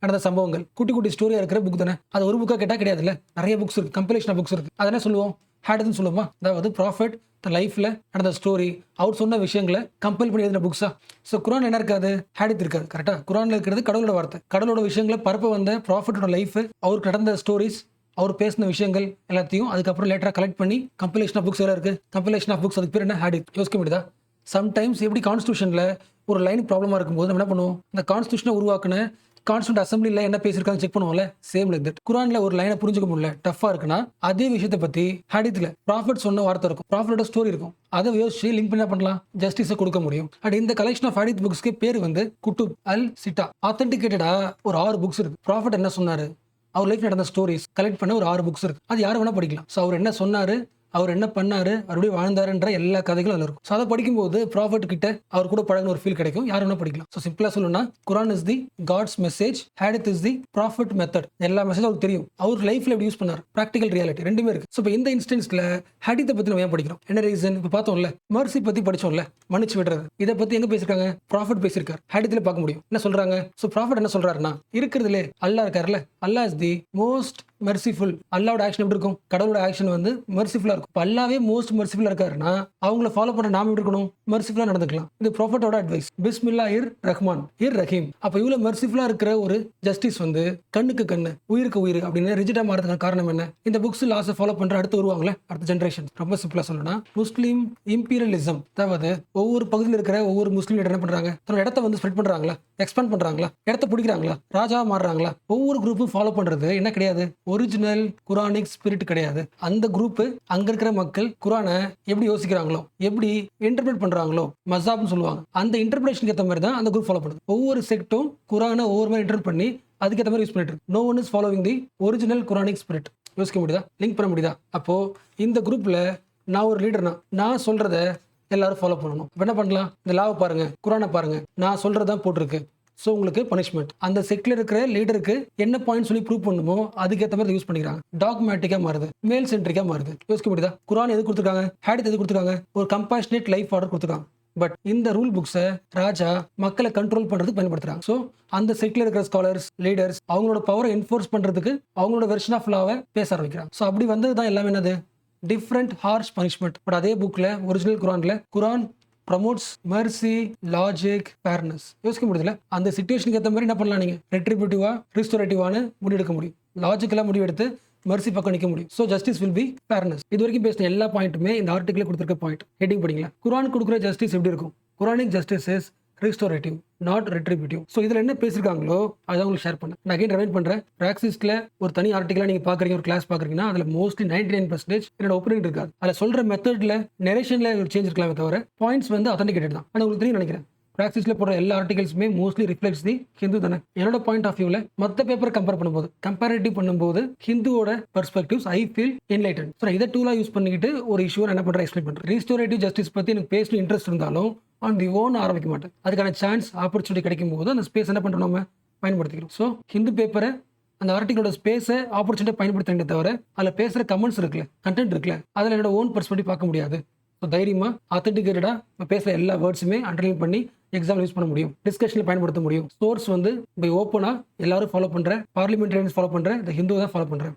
நடந்த சம்பவங்கள் குட்டி குட்டி ஸ்டோரியா இருக்கிற புக் தானே. அது ஒரு புக்கா கேட்டா கிடையாதுல்ல, நிறைய புக்ஸ் இருக்கு, கம்பைலேஷன் ஆஃப் புக்ஸ் இருக்கு. அதை என்ன சொல்லுவோம்? ஹேட்னு சொல்லுவோமா? அதாவது ப்ராஃபிட் தன் லைஃப்ல நடந்த ஸ்டோரி, அவர் சொன்ன விஷயங்களை கம்பைல் பண்ணி எழுதின புக்ஸா. ஸோ குரான் என்ன இருக்காது? ஹேடித் இருக்காது. கரெக்டா? குரான்ல இருக்கிறது கடவுளோட வார்த்தை, கடவுளோட விஷயங்களை பரப்ப வந்த ப்ராஃபிட்டோட லைஃப், அவருக்கு நடந்த ஸ்டோரிஸ், அவர் பேசின விஷயங்கள் எல்லாத்தையும் அதுக்கப்புறம் லேட்டரா கலெக்ட் பண்ணி கம்பைலேஷன் ஆஃப் புக்ஸ் எல்லாம் இருக்கு. கம்பைலேஷன் ஆஃப் புக்ஸ், அதுக்கு பேர் என்ன? ஹேடித். யோசிக்க முடியுதா? சம்டைம்ஸ் எப்படி கான்ஸ்டியூஷன்ல ஒரு லைன் ப்ராப்ளமா இருக்கும்போது நம்ம என்ன பண்ணுவோம்? அந்த கான்ஸ்டியூஷனை உருவாக்குன கான்ஸ்டியூண்ட் அசம்பிளில என்ன பேசிருக்காங்க செக் பண்ணுவோம்ல, சேம் லைக் தட். குரான்ல ஒரு லைனை புரிஞ்சுக்க முடியல, டஃபா இருக்குன்னா அதே விஷயத்தை பத்தி ஹதீஸ்ல ப்ராஃபிட் சொன்ன வார்த்தை இருக்கும், ப்ராஃபிட்டோட ஸ்டோரி இருக்கும். அதை யோசிச்சு லிங்க் பண்ண பண்ணலாம், ஜஸ்டிஸை கொடுக்க முடியும். அண்ட் இந்த கலெக்ஷன் ஆஃப் ஹதீஸ் புக்ஸ்க்கு பேர் வந்து குட்டுப் அல் சிட்டா. ஆத்தென்டிகேட்டடா ஒரு 6 புக்ஸ் இருக்கு. ப்ராஃபிட் என்ன சொன்னாரு, அவர் லைஃப் நடந்த ஸ்டோரிஸ் கலெக்ட் பண்ண ஒரு 6 புக்ஸ் இருக்கு. அது யாரும் வேணா படிக்கலாம். ஸோ அவர் என்ன சொன்னாரு, அவர் என்ன பண்ணாரு, மறுபடியும் வாழ்ந்தாருன்ற எல்லா கதைகளும் அதில் இருக்கும். ஸோ அதை படிக்கும்போது ப்ராஃபிட் கிட்ட அவர் கூட பழகின ஒரு ஃபீல் கிடைக்கும். யாரும் வேணா படிக்கலாம். ஸோ சிம்பிளா சொல்லணும்னா Quran is the God's message, hadith is the prophet method. எல்லா மெசேஜ் அவருக்கு தெரியும், அவர் லைஃப்ல எப்படி யூஸ் பண்ணார், ப்ராக்டிகல் ரியாலிட்டி ரெண்டுமே இருக்கு. ஸோ இப்போ இந்த இன்ஸ்டன்ஸ்ல ஹேடித்தை பத்தி நம்ம ஏன் படிக்கிறோம்? என்ன ரீசன்? இப்போ பார்த்தோம்ல, மர்சி பத்தி படிச்சோம்ல, மன்னிச்சு விடுறது. இதை பத்தி எங்க பேசிருக்காங்க? ப்ராஃபிட் பேசியிருக்காரு. ஹேடித்ல பார்க்க முடியும். என்ன சொல்றாங்க? ஸோ ப்ராஃபிட் என்ன சொல்றாருன்னா, இருக்கிறதுலே அல்லாஹ் இருக்காருல்ல, அல்லாஹ் இஸ் தி மோஸ்ட் மெர்சிஃபுல். அல்லாவோட ஆக்ஷன் எப்படி இருக்கும்? கடவுளோட ஆக்ஷன் வந்து மெர்சிஃபுல்லா இருக்கும். இப்ப அல்லாவே மோஸ்ட் மெர்சிஃபுல்லா இருக்காருன்னா அவங்கள ஃபாலோ பண்ண நாம எப்படி இருக்கணும்? மெர்சிஃபுல்லா நடந்துக்கலாம். இது ப்ராஃபட்டோட அட்வைஸ். பிஸ்மில்லாஹிர் ரஹ்மான் இர் ரஹீம். அப்ப இவ்வளவு மெர்சிஃபுல்லா இருக்கிற ஒரு ஜஸ்டிஸ் வந்து கண்ணுக்கு கண்ணு உயிருக்கு உயிர் அப்படின்னு ரிஜிட்டா மாறதுக்கான காரணம் என்ன? இந்த புக்ஸ் லாஸை ஃபாலோ பண்ற அடுத்து வருவாங்களே அடுத்த ஜெனரேஷன். ரொம்ப சிம்பிளா சொல்லணும்னா முஸ்லீம் இம்பீரியலிசம். அதாவது ஒவ்வொரு பகுதியில் இருக்கிற ஒவ்வொரு முஸ்லீம் என்ன பண்றாங்க? தன்னோட இடத்த வந்து ஸ்ப்ரெட் பண்றாங்களா, எக்ஸ்பேண்ட் பண்றாங்களா, இடத்த பிடிக்கிறாங்களா, ராஜா மாறுறாங்களா? ஒவ்வொரு குரூப்பும் ஃபாலோ பண்றது என்ன கிடையாது? ஒரிஜினல் குரானிக் ஸ்பிரிட் கிடையாது. அந்த குரூப் அங்க இருக்கிற மக்கள் குரானை எப்படி யோசிக்கிறாங்களோ, எப்படி இன்டர்பிரேட் பண்றாங்களோ, மஸாப்னு சொல்லுவாங்க, அந்த இன்டர்பிரேஷனுக்கு ஏற்ற மாதிரி தான் அந்த குரூப் ஃபாலோ பண்ணுது. ஒவ்வொரு செக்டும் குரானை ஒவ்வொரு மாதிரி இன்டர்பிரேட் பண்ணி அதுக்கேற்ற மாதிரி யூஸ் பண்ணிட்டு இருக்கு. No one is following the original Quranic spirit. யோசிக்க முடியுதா? லிங்க் பண்ண முடியுதா? அப்போ இந்த குரூப்ல நான் ஒரு லீடர்னா நான் சொல்றத எல்லாரும் ஃபாலோ பண்ணணும். என்ன பண்ணலாம்? இந்த லாவை பாருங்க, குரானை பாருங்க, நான் சொல்றதான் போட்டிருக்கு. ஸோ உங்களுக்கு பனிஷ்மெண்ட். அந்த செக்ல இருக்கிற லீடருக்கு என்ன பாயிண்ட் சொல்லி ப்ரூவ் பண்ணுமோ அதுக்கேற்ற மாதிரி யூஸ் பண்ணிக்கிறாங்க. டாக்மேட்டிக்கா மாறுது, மேல் சென்ட்ரிக்கா மாறுது. யோசிக்க முடியுதா? குரான் எது கொடுத்துருக்காங்க? ஹேடித் எது கொடுத்துருக்காங்க? ஒரு கம்பேஷனேட் லைஃப் ஆர்டர் கொடுத்துருக்காங்க. பட் இந்த ரூல் புக்ஸை ராஜா மக்களை கண்ட்ரோல் பண்றதுக்கு பயன்படுத்துறாங்க. ஸோ அந்த செக்ல இருக்கிற ஸ்காலர்ஸ், லீடர்ஸ் அவங்களோட பவரை என்ஃபோர்ஸ் பண்றதுக்கு அவங்களோட வெர்ஷன் ஆஃப் லாவை பேச ஆரம்பிக்கிறாங்க. ஸோ அப்படி வந்தது தான் எல்லாமே என்னது? Different harsh punishment. பட் அதே புக்ல ஒரிஜினல் குரான்ல குரான் ப்ரமோட்ஸ் மெர்சி, லாஜிக், ஃபேர்னஸ். யோசிக்க முடியல. அந்த சிச்சுவேஷனுக்கு ஏற்ற மாதிரி என்ன பண்ணலாம்? நீங்க ரெட்ரிபியூட்டிவா ரிஸ்டோரேட்டிவான முடிவெடுக்க முடியும். லாஜிக்கலா முடிவெடுத்து மெர்சி பக்கம் நிற்க முடியும். So justice will be fairness. இது வரைக்கும் பேசின எல்லா பாயிண்ட்டுமே இந்த ஆர்டிகல் கொடுத்துருக்க பாயிண்ட். ஹெட்டிங் படிங்களா? குரான் கொடுக்குற ஜஸ்டிஸ் எப்படி இருக்கும்? Quranic justice is restorative, not retributive. So இதில் என்ன பேசியிருக்காங்களோ அதை உங்களுக்கு ஷேர் பண்ணேன். நான் அகைன் ரிமைண்ட் பண்ணுறேன். பிராக்சிஸ்ல ஒரு தனி ஆர்டிகலாக நீங்கள் பார்க்குறீங்க, ஒரு கிளாஸ் பார்க்குறீங்கன்னா அதில் மோஸ்ட்லி 99% என்னோட ஒப்பீனியன் இருக்காது. அதில் சொல்கிற மெத்தட்ல நெரேஷன்ல ஒரு சேஞ்ச் இருக்கலாமே தவிர பாயிண்ட்ஸ் வந்து அத்தன்டிகேட்டட் தான். ஆனால் உங்களுக்கு தெரியும் நினைக்கிறேன், பிராக்சிஸ்ல போடுற எல்லா ஆர்டிகல்ஸுமே மோஸ்ட்லி ரிஃப்ளெக்ட்ஸ் தி ஹிந்து தானே. என்னோட பாயிண்ட் ஆஃப் வியூவில் மற்ற பேப்பர் கம்பேரிட்டிவ் பண்ணும்போது ஹிந்துவோட perspectives I feel enlighten. So இதை டூலாக யூஸ் பண்ணிக்கிட்டு ஒரு இஷ்யூ என்ன பண்ணுறேன், எக்ஸ்பிளைன் பண்ணுறேன். ரிஸ்டோரேட்டிவ் ஜஸ்டிஸ் பற்றி எனக்கு பேசணும் இன்ட்ரெஸ்ட் இருந்தாலும் ஆன் தி ஓன் ஆரம்பிக்க மாட்டேன். அதுக்கான சான்ஸ், ஆப்பர்ச்சுனிட்டி கிடைக்கும் போது அந்த ஸ்பேஸ் என்ன பண்ணுறோம், நம்ம பயன்படுத்திக்கிறோம். ஸோ ஹிந்து பேப்பரை அந்த ஆர்டிகளோட ஸ்பேஸை ஆப்பர்ச்சுனிட்டி பயன்படுத்த தவிர அதில் பேசுகிற கமெண்ட்ஸ் இருக்குல்ல, கண்டென்ட் இருக்குல்ல, அதில் என்னோட ஓன் பெர்ஸ்பெக்டிவ் பார்க்க முடியாது. ஸோ தைரியமாக ஆத்தென்டிகேட்டடாக பேசுகிற எல்லா வேர்ட்ஸுமே அண்டர்லைன் பண்ணி எக்ஸாம் யூஸ் பண்ண முடியும், டிஸ்கஷனில் பயன்படுத்த முடியும். சோர்ஸ் வந்து பை ஓப்பனாக எல்லாரும் ஃபாலோ பண்ணுற, பார்லிமெண்டரியன்ஸ் ஃபாலோ பண்ணுற, இந்த ஹிந்து தான் ஃபாலோ பண்ணுறேன்.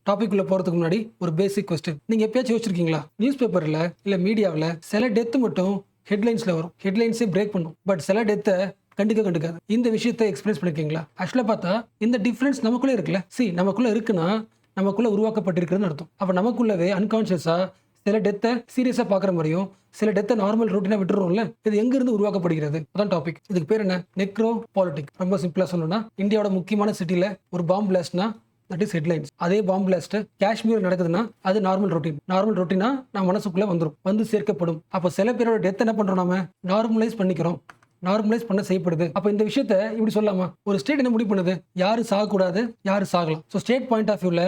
டாபிக் உள்ள போறதுக்கு முன்னாடி ஒரு பேசிக் கொஸ்டின். நீங்க எப்பயாச்சும் யோசிச்சிருக்கீங்களா? நியூஸ் பேப்பர்ல இல்ல மீடியாவில் சில டெத் மட்டும் ஹெட்லைன்ஸ்ல வரும், ஹெட்லைன்ஸே பிரேக் பண்ணும். பட் சில டெத்தை கண்டுக்காது. இந்த விஷயத்தை எக்ஸ்பீரியன்ஸ் பண்ணிருக்கீங்களா? ஆக்சுவலா பார்த்தா இந்த டிஃபரன்ஸ் நமக்குள்ள இருக்குல்ல. நமக்குள்ள இருக்குன்னா நமக்குள்ள உருவாக்கப்பட்டிருக்குன்னு அர்த்தம். அப்ப நமக்குள்ளவே அன்கான்சியஸா சில டெத்தை சீரியஸா பாக்குற மாதிரியும் சில டெத்தை நார்மல் ரூட்டினா விட்டுறோம்ல. இது எங்க இருந்து உருவாக்கப்படுகிறது? அதான் டாபிக். இதுக்கு பேர் என்ன? Necro politic. ரொம்ப சிம்பிளா சொல்லணும்னா இந்தியாவோட முக்கியமான சிட்டில ஒரு பாம்பு பிளாஸ்ட்னா தட் இஸ் ஹெட்லைன்ஸ். அதே பாம்பு பிளாஸ்ட் காஷ்மீர் நடக்குதுன்னா அது நார்மல் ரொட்டீனா நம்ம மனசுக்குள்ள வந்து சேர்க்கப்படும். அப்ப சில பேரோட டெத் என்ன பண்றோம், நாம நார்மலைஸ் பண்ணிக்கிறோம், நார்மலைஸ் பண்ண செய்யப்படுது. அப்ப இந்த விஷயத்த இப்படி சொல்லலாமா? ஒரு ஸ்டேட் என்ன முடிவு பண்ணுது? யாரு சாகக்கூடாது, யாரு சாகலாம். ஸோ ஸ்டேட் பாயிண்ட் ஆஃப் வியூல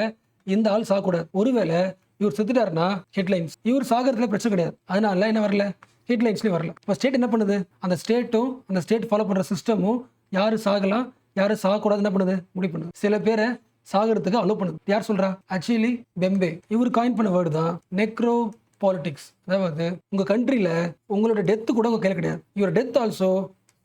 இந்த ஆள் சாகக்கூடாது. ஒருவேளை இவர் செத்துட்டாருன்னா ஹெட்லைன்ஸ், இவர் சாகிறதுல பிரச்சனை கிடையாது, அதனால என்ன வரல, ஹெட்லைன்ஸ்லேயும் வரல. இப்போ ஸ்டேட் என்ன பண்ணுது? அந்த ஸ்டேட்டும் அந்த ஸ்டேட் ஃபாலோ பண்ற சிஸ்டமும் யாரு சாகலாம் யாரு சாகக்கூடாது என்ன பண்ணுது, முடிவு பண்ணுது. சில பேரை சாகிறதுக்கு அலோ பண்ணுது. யார் சொல்றா? ஆக்சுவலி பெம்பே. இவர் காயின் பண்ண வேர்டு தான் நெக்ரோ பாலிடிக்ஸ். அதாவது உங்க கண்ட்ரியில உங்களோட டெத் கூட உங்க கையில் கிடையாது. Your death also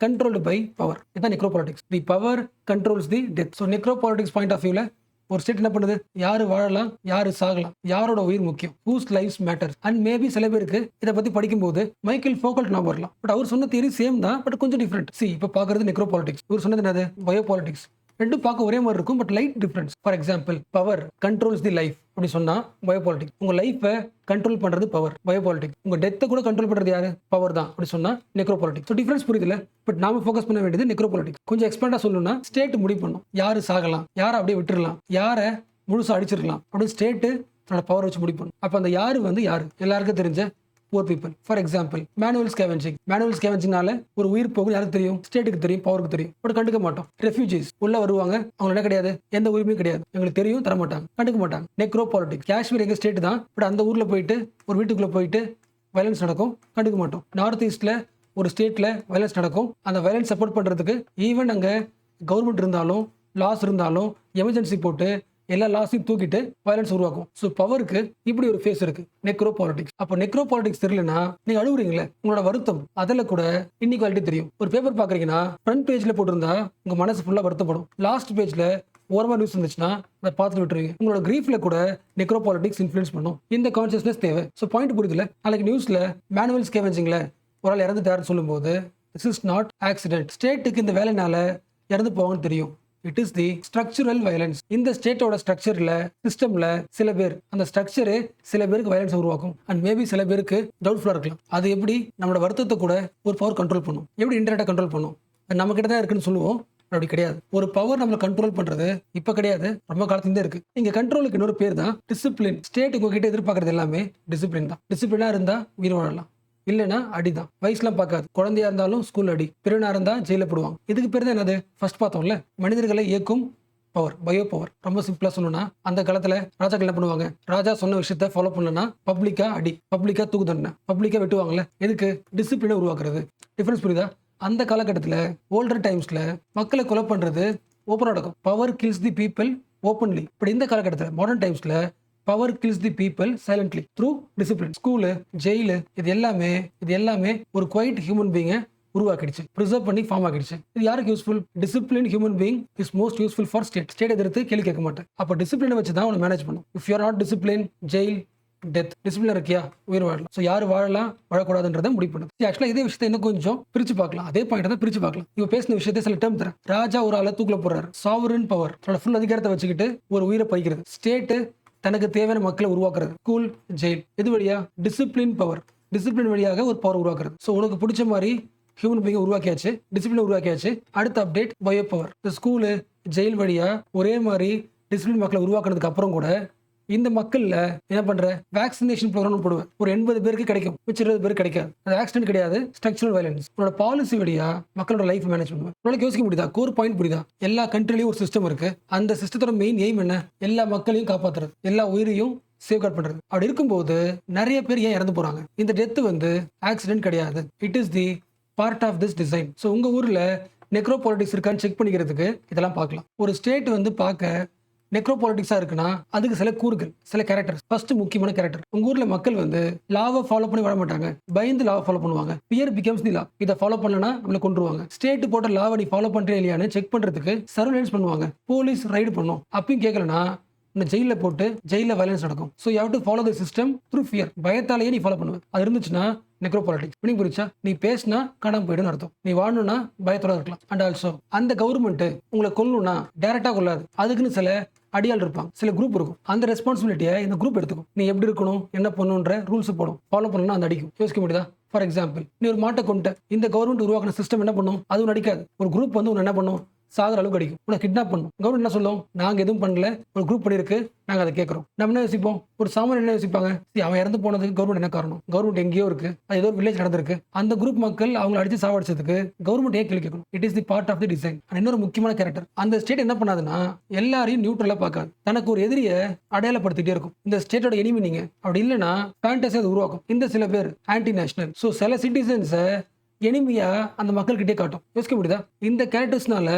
controlled by power. இதுதான் necropolitics. The power controls the death. So necropolitics point of வியூல ஒரு ஸ்டேட் என்ன பண்ணுது? யாரு வாழலாம், யாரு சாகலாம், யாரோட உயிர் முக்கியம், whose lives matter. And maybe சில பேருக்கு இதை பத்தி படிக்கும்போது மைக்கேல் ஃபோகல்ட் நான் வரலாம். பட் அவர் சொன்ன தியரி சேம் தான், பட் கொஞ்சம் டிஃப்ரெண்ட். இப்போ பாக்குறது நெக்ரோ பாலிடிக்ஸ், இவர் சொன்னது என்னது? Bio politics. ரெண்டும் பார்க்க ஒரே மாதிரி இருக்கும், but light difference. For example, power controls the life அப்படி சொன்னா பயோபாலிட்டிக்ஸ். உங்க லைஃபை கண்ட்ரோல் பண்றது பவர், பயோபாலிட்டிக்ஸ். உங்க டெத்தை கூட கண்ட்ரோல் பண்றது யாரு? பவர் தான் அப்படி சொன்னா நெக்ரோபாலிட்டிக்ஸ். ஸோ டிஃபரன்ஸ் புரியுதுல? பட் நாம ஃபோக்கஸ் பண்ண வேண்டியது நெக்ரோபாலிட்டிக்ஸ். கொஞ்சம் எக்ஸ்பேண்டா சொல்லணும்னா ஸ்டேட் முடிவு பண்ணும் யாரு சாகலாம், யாரை அப்படியே விட்டுறலாம், யாரை முழுசா அடிச்சிருக்கலாம் அப்படின்னு ஸ்டேட்டு தன்னோட பவர் வச்சு முடிவு பண்ணும். அப்ப அந்த யாரு வந்து யாரு? எல்லாருக்கும் தெரிஞ்ச poor people. For example, manual ஸ்கேவெஞ்சிங்னால ஒரு உயிர் போகும் யாருக்கு தெரியும்? ஸ்டேட்டுக்கு தெரியும், பவருக்கு தெரியும், பட் கண்டுக்க மாட்டோம். ரெஃப்யூஜிஸ் உள்ள வருவாங்க, அவங்க என்ன கிடையாது, எந்த உரிமையும் கிடையாது, எங்களுக்கு தெரியும், தர மாட்டாங்க, கண்டுக்க மாட்டாங்க. Necro politics. காஷ்மீர் எங்க ஸ்டேட் தான், பட் அந்த ஊர்ல போயிட்டு ஒரு வீட்டுக்குள்ள போயிட்டு வயலன்ஸ் நடக்கும், கண்டுக்க மாட்டோம். நார்த் ஈஸ்ட்ல ஒரு ஸ்டேட்ல வயலன்ஸ் நடக்கும், அந்த வயலன்ஸ் சப்போர்ட் பண்றதுக்கு ஈவன் அங்க கவர்மெண்ட் இருந்தாலும் லாஸ் இருந்தாலும் எமர்ஜென்சி போட்டு எல்லா லாஸையும் தூக்கிட்டு வயலன்ஸ் உருவாக்கும். ஸோ பவருக்கு இப்படி ஒரு ஃபேஸ் இருக்கு, நெக்ரோ பாலிடிக்ஸ். அப்போ நெக்ரோ பாலிடிக்ஸ் தெரியலனா நீங்க அழுவுறீங்களே, உங்களோட வருத்தம் அதில் கூட இன்இக்வாலிட்டி தெரியும். ஒரு பேப்பர் பாக்குறீங்கன்னா ஃப்ரண்ட் பேஜ்ல போட்டிருந்தா உங்க மனசு ஃபுல்லா வருத்தப்படும். லாஸ்ட் பேஜ்ல ஓரமா நியூஸ் இருந்துச்சுன்னா அதை பார்த்துட்டு விட்டுருவீங்க. உங்களோட கிரீஃப்ல கூட நெக்ரோ பாலிடிக்ஸ் இன்ஃப்ளூயன்ஸ் பண்ணும். இந்த கான்சியஸ்னஸ் தேவை. ஸோ பாயிண்ட் புரியுதுல. நாளைக்கு நியூஸ்ல மேனுவல் ஸ்கேவெஞ்சிங்ல ஒரு ஆள் இறந்துட்டாருன்னு சொல்லும்போது திஸ் இஸ் நாட் ஆக்சிடென்ட். ஸ்டேட்டுக்கு இந்த வேலைனால இறந்து போவாங்கன்னு தெரியும். It is the structural violence. இந்த ஸ்டேட்டோட ஸ்ட்ரக்சர்ல சிஸ்டம்ல சில பேர் அந்த ஸ்ட்ரக்சரு சில பேருக்கு வயலன்ஸ் உருவாக்கும். அண்ட் மேபி சில பேருக்கு டவுட்ஃபுல்லா இருக்கலாம். அது எப்படி நம்மளோட வருத்தத்தை கூட ஒரு பவர் கண்ட்ரோல் பண்ணும். எப்படி இன்டர்நெட்டை கண்ட்ரோல் பண்ணும். நம்ம கிட்ட தான் இருக்குன்னு சொல்லுவோம், அப்படி கிடையாது. ஒரு பவர் நம்மளை கண்ட்ரோல் பண்றது இப்ப கிடையாது, ரொம்ப காலத்துல இருக்கு. இங்க கண்ட்ரோலுக்கு இன்னொரு பேர் தான் டிசிப்ளின். ஸ்டேட் உங்ககிட்ட எதிர்பார்க்கறது எல்லாமே டிசிப்ளின் தான். டிசிப்ளினா இருந்தா உயிர் வாழலாம், இல்லைன்னா அடிதான். வயசுலாம் பார்க்காது. குழந்தையா இருந்தாலும் ஸ்கூல் அடி, பிறனா இருந்தா ஜெயில போடுவாங்க. இதுக்கு பேர் தான் என்னது? ஃபர்ஸ்ட் பார்த்தோம்ல, மனிதர்களை இயக்கும் பவர், பயோ பவர். ரொம்ப சிம்பிளா சொல்லணும்னா அந்த காலத்துல ராஜாக்கள் என்ன பண்ணுவாங்க? ராஜா சொன்ன விஷயத்த ஃபாலோ பண்ணலன்னா பப்ளிக்கா அடி, பப்ளிக்கா தூக்கு தண்டனை, பப்ளிக்கா வெட்டுவாங்கல்ல. எதுக்கு? டிசிப்ளினை உருவாக்குறது. டிஃபரன்ஸ் புரியுதா? அந்த காலகட்டத்தில் ஓல்டர் டைம்ஸ்ல மக்களை கொலை பண்றது ஓப்பனா நடக்கும். Power kills the people openly. இப்படி இந்த காலகட்டத்தில் மாடர்ன் டைம்ஸ்ல power kills the people silently through discipline. School, jail, இது எல்லாமே ஒரு குவைட் ஹியூமன் பீயிங்கை உருவாக்கிடுச்சு, ப்ரிசர்வ் பண்ணி ஃபார்ம் ஆகிடுச்சு. இது யாருக்கு useful? Discipline human being is most useful for state. State எதிர்த்து கேள்வி கேட்க மாட்டேன். அப்போ டிசிப்ளினை வச்சு தான் அவனை மேனேஜ் பண்ணும். If you are not discipline, jail, death. Discipline இருக்கியா, உயிர் வாழலாம். ஸோ யார் வாழலாம், வாழக்கூடாதுன்றதை முடிவு பண்ணுது. ஆக்சுவலாக இதே விஷயத்தை இன்னும் கொஞ்சம் பிரிச்சு பார்க்கலாம். அதே பாயிண்ட் தான் பிரிச்சு பார்க்கலாம். இவ பேசின விஷயத்தை சில டேர்ம் தரேன். ராஜா ஒரு ஆளை தூக்கில போடுறாரு. சாவரின் பவர், தன்னோட ஃபுல் அதிகாரத்தை வச்சுக்கிட்டு ஒரு உயிரை பறிக்கிறது. ஸ்டேட்டு தனக்கு தேவையான மக்களை உருவாக்குறது. School, jail. இது வழியா டிசிப்ளின் பவர். டிசிப்ளின் வழியாக ஒரு பவர் உருவாக்குறது. ஸோ உனக்கு பிடிச்ச மாதிரி ஹியூமன் பீயிங் உருவாக்கியாச்சு, டிசிப்ளின் உருவாக்கியாச்சு. அடுத்த அப்டேட் பயோ பவர். இந்த ஸ்கூலு, ஜெயில் வழியா ஒரே மாதிரி டிசிப்ளின் மக்களை உருவாக்குனதுக்கு அப்புறம் கூட இந்த மக்கள்ல என்ன பண்ற? வேக்சினேஷன் ப்ரோக்ராம் போடுவேன். ஒரு 80 பேருக்கு கிடைக்கும், மிச்சம் 20 பேருக்கு கிடைக்காது. அது ஆக்சிடென்ட் கிடையாது, ஸ்ட்ரக்சரல் வயலன்ஸ். உங்களோட பாலிசி வழியா மக்களோட லைஃப் மேனேஜ் பண்ணுவேன். உங்களுக்கு யோசிக்க முடியுதா? கோர் பாயிண்ட் புரியுதா? எல்லா கண்ட்ரிலையும் ஒரு சிஸ்டம் இருக்கு. அந்த சிஸ்டத்தோட மெயின் எய்ம் என்ன? எல்லா மக்களையும் காப்பாத்துறது, எல்லா உயிரையும் சேவ்கார்ட் பண்றது. அப்படி இருக்கும்போது நிறைய பேர் ஏன் இறந்து போறாங்க? இந்த டெத் ஆக்சிடென்ட் கிடையாது. It is the part of this design. So உங்க ஊர்ல நெக்ரோ பாலிடிக்ஸ் இருக்கான்னு செக் பண்ணிக்கிறதுக்கு இதெல்லாம் பார்க்கலாம். ஒரு ஸ்டேட் பார்க்க நெக்ரோ பாலிடிக்ஸா இருக்குன்னா அதுக்கு சில கூறுகள், சில கேரக்டர். ஃபர்ஸ்ட் முக்கியமான கேரக்டர், உங்க ஊர்ல மக்கள் லாவை ஃபாலோ பண்ணி வாழ மாட்டாங்க, பயந்து லாவை ஃபாலோ பண்ணுவாங்க. பியர் பிகம்ஸ் தி லா. இதை ஃபாலோ பண்ணலனா நம்மளை கொண்டுருவாங்க. ஸ்டேட் போட்ட லாவை நீ ஃபாலோ பண்றே இல்லையான்னு செக் பண்றதுக்கு சர்வேலன்ஸ் பண்ணுவாங்க, போலீஸ் ரைடு பண்ணும். அப்பயும் கேட்கலனா இந்த ஜெயில போட்டு ஜெயில வயலன்ஸ் நடக்கும். So you have to follow the system through fear. பயத்தாலேயே நீ ஃபாலோ பண்ணுவ. அது இருந்துச்சுன்னா நெக்ரோ பாலிடிக்ஸ். மீனிங் புரிச்சா? நீ பேசினா காணாம போயிடுன்னு அர்த்தம். நீ வாழணும்னா பயத்தோட இருக்கலாம். அண்ட் ஆல்சோ அந்த கவர்மெண்ட் உங்களை கொல்லணும்னா டைரக்டா கொள்ளாது. அதுக்குன்னு சில அடியால் இருப்பாங்க, சில குரூப் இருக்கும். அந்த ரெஸ்பான்சிபிலிட்டியை இந்த குரூப் எடுத்துக்கும். நீ எப்படி இருக்கணும், என்ன பண்ணணுன்ற ரூல்ஸ் போடும். ஃபாலோ பண்ணணும், அந்த அடிக்கும். யோசிக்க முடியுதா? ஃபார் எக்ஸாம்பிள், நீ ஒரு மாட்டை கொண்டு இந்த கவர்மெண்ட் உருவாக்கின சிஸ்டம் என்ன பண்ணும்? அதுவும் நடிக்காது. ஒரு குரூப் உன்னை என்ன பண்ணும்? சாகிற அளவுக்கு அடிக்கும், உன்னை கிட்னாப் பண்ணும். கவர்மெண்ட் என்ன சொல்லும்? நாங்க எதுவும் பண்ணல, ஒரு குரூப் பண்ணிருக்கு, நாங்க அதை கேட்கறோம். நம்ம என்ன யோசிப்போம்? ஒரு சாமான் என்ன யோசிப்பாங்க? அவன் இறந்து போனதுக்கு கவர்மெண்ட் என்ன காரணம்? கவர்மெண்ட் எங்கேயோ இருக்கு, அது ஏதோ ஒரு வில்லேஜ் நடந்திருக்கு, அந்த குரூப் மக்கள் அவங்களை அடிச்சு சாவடிச்சதுக்கு கவர்மெண்ட் ஏன் கேள்வி கேட்கணும்? It is the part of the design. இன்னொரு முக்கியமான கேரக்டர், அந்த ஸ்டேட் என்ன பண்ணாதுன்னா எல்லாரையும் நியூட்ரலா பார்க்காது. தனக்கு ஒரு எதிரியை அடையாளப்படுத்திட்டே இருக்கும். இந்த ஸ்டேட்டோட எனிமி நீங்க. அப்படி இல்லைன்னா ஃபேண்டஸி அது உருவாக்கும். இந்த சில பேர் ஆன்டி நேஷனல். ஸோ சில சிட்டிசன்ஸை எனிமியா அந்த மக்கள்கிட்டே காட்டும். யோசிக்க முடியுதா? இந்த கேரக்டர்ஸ்னால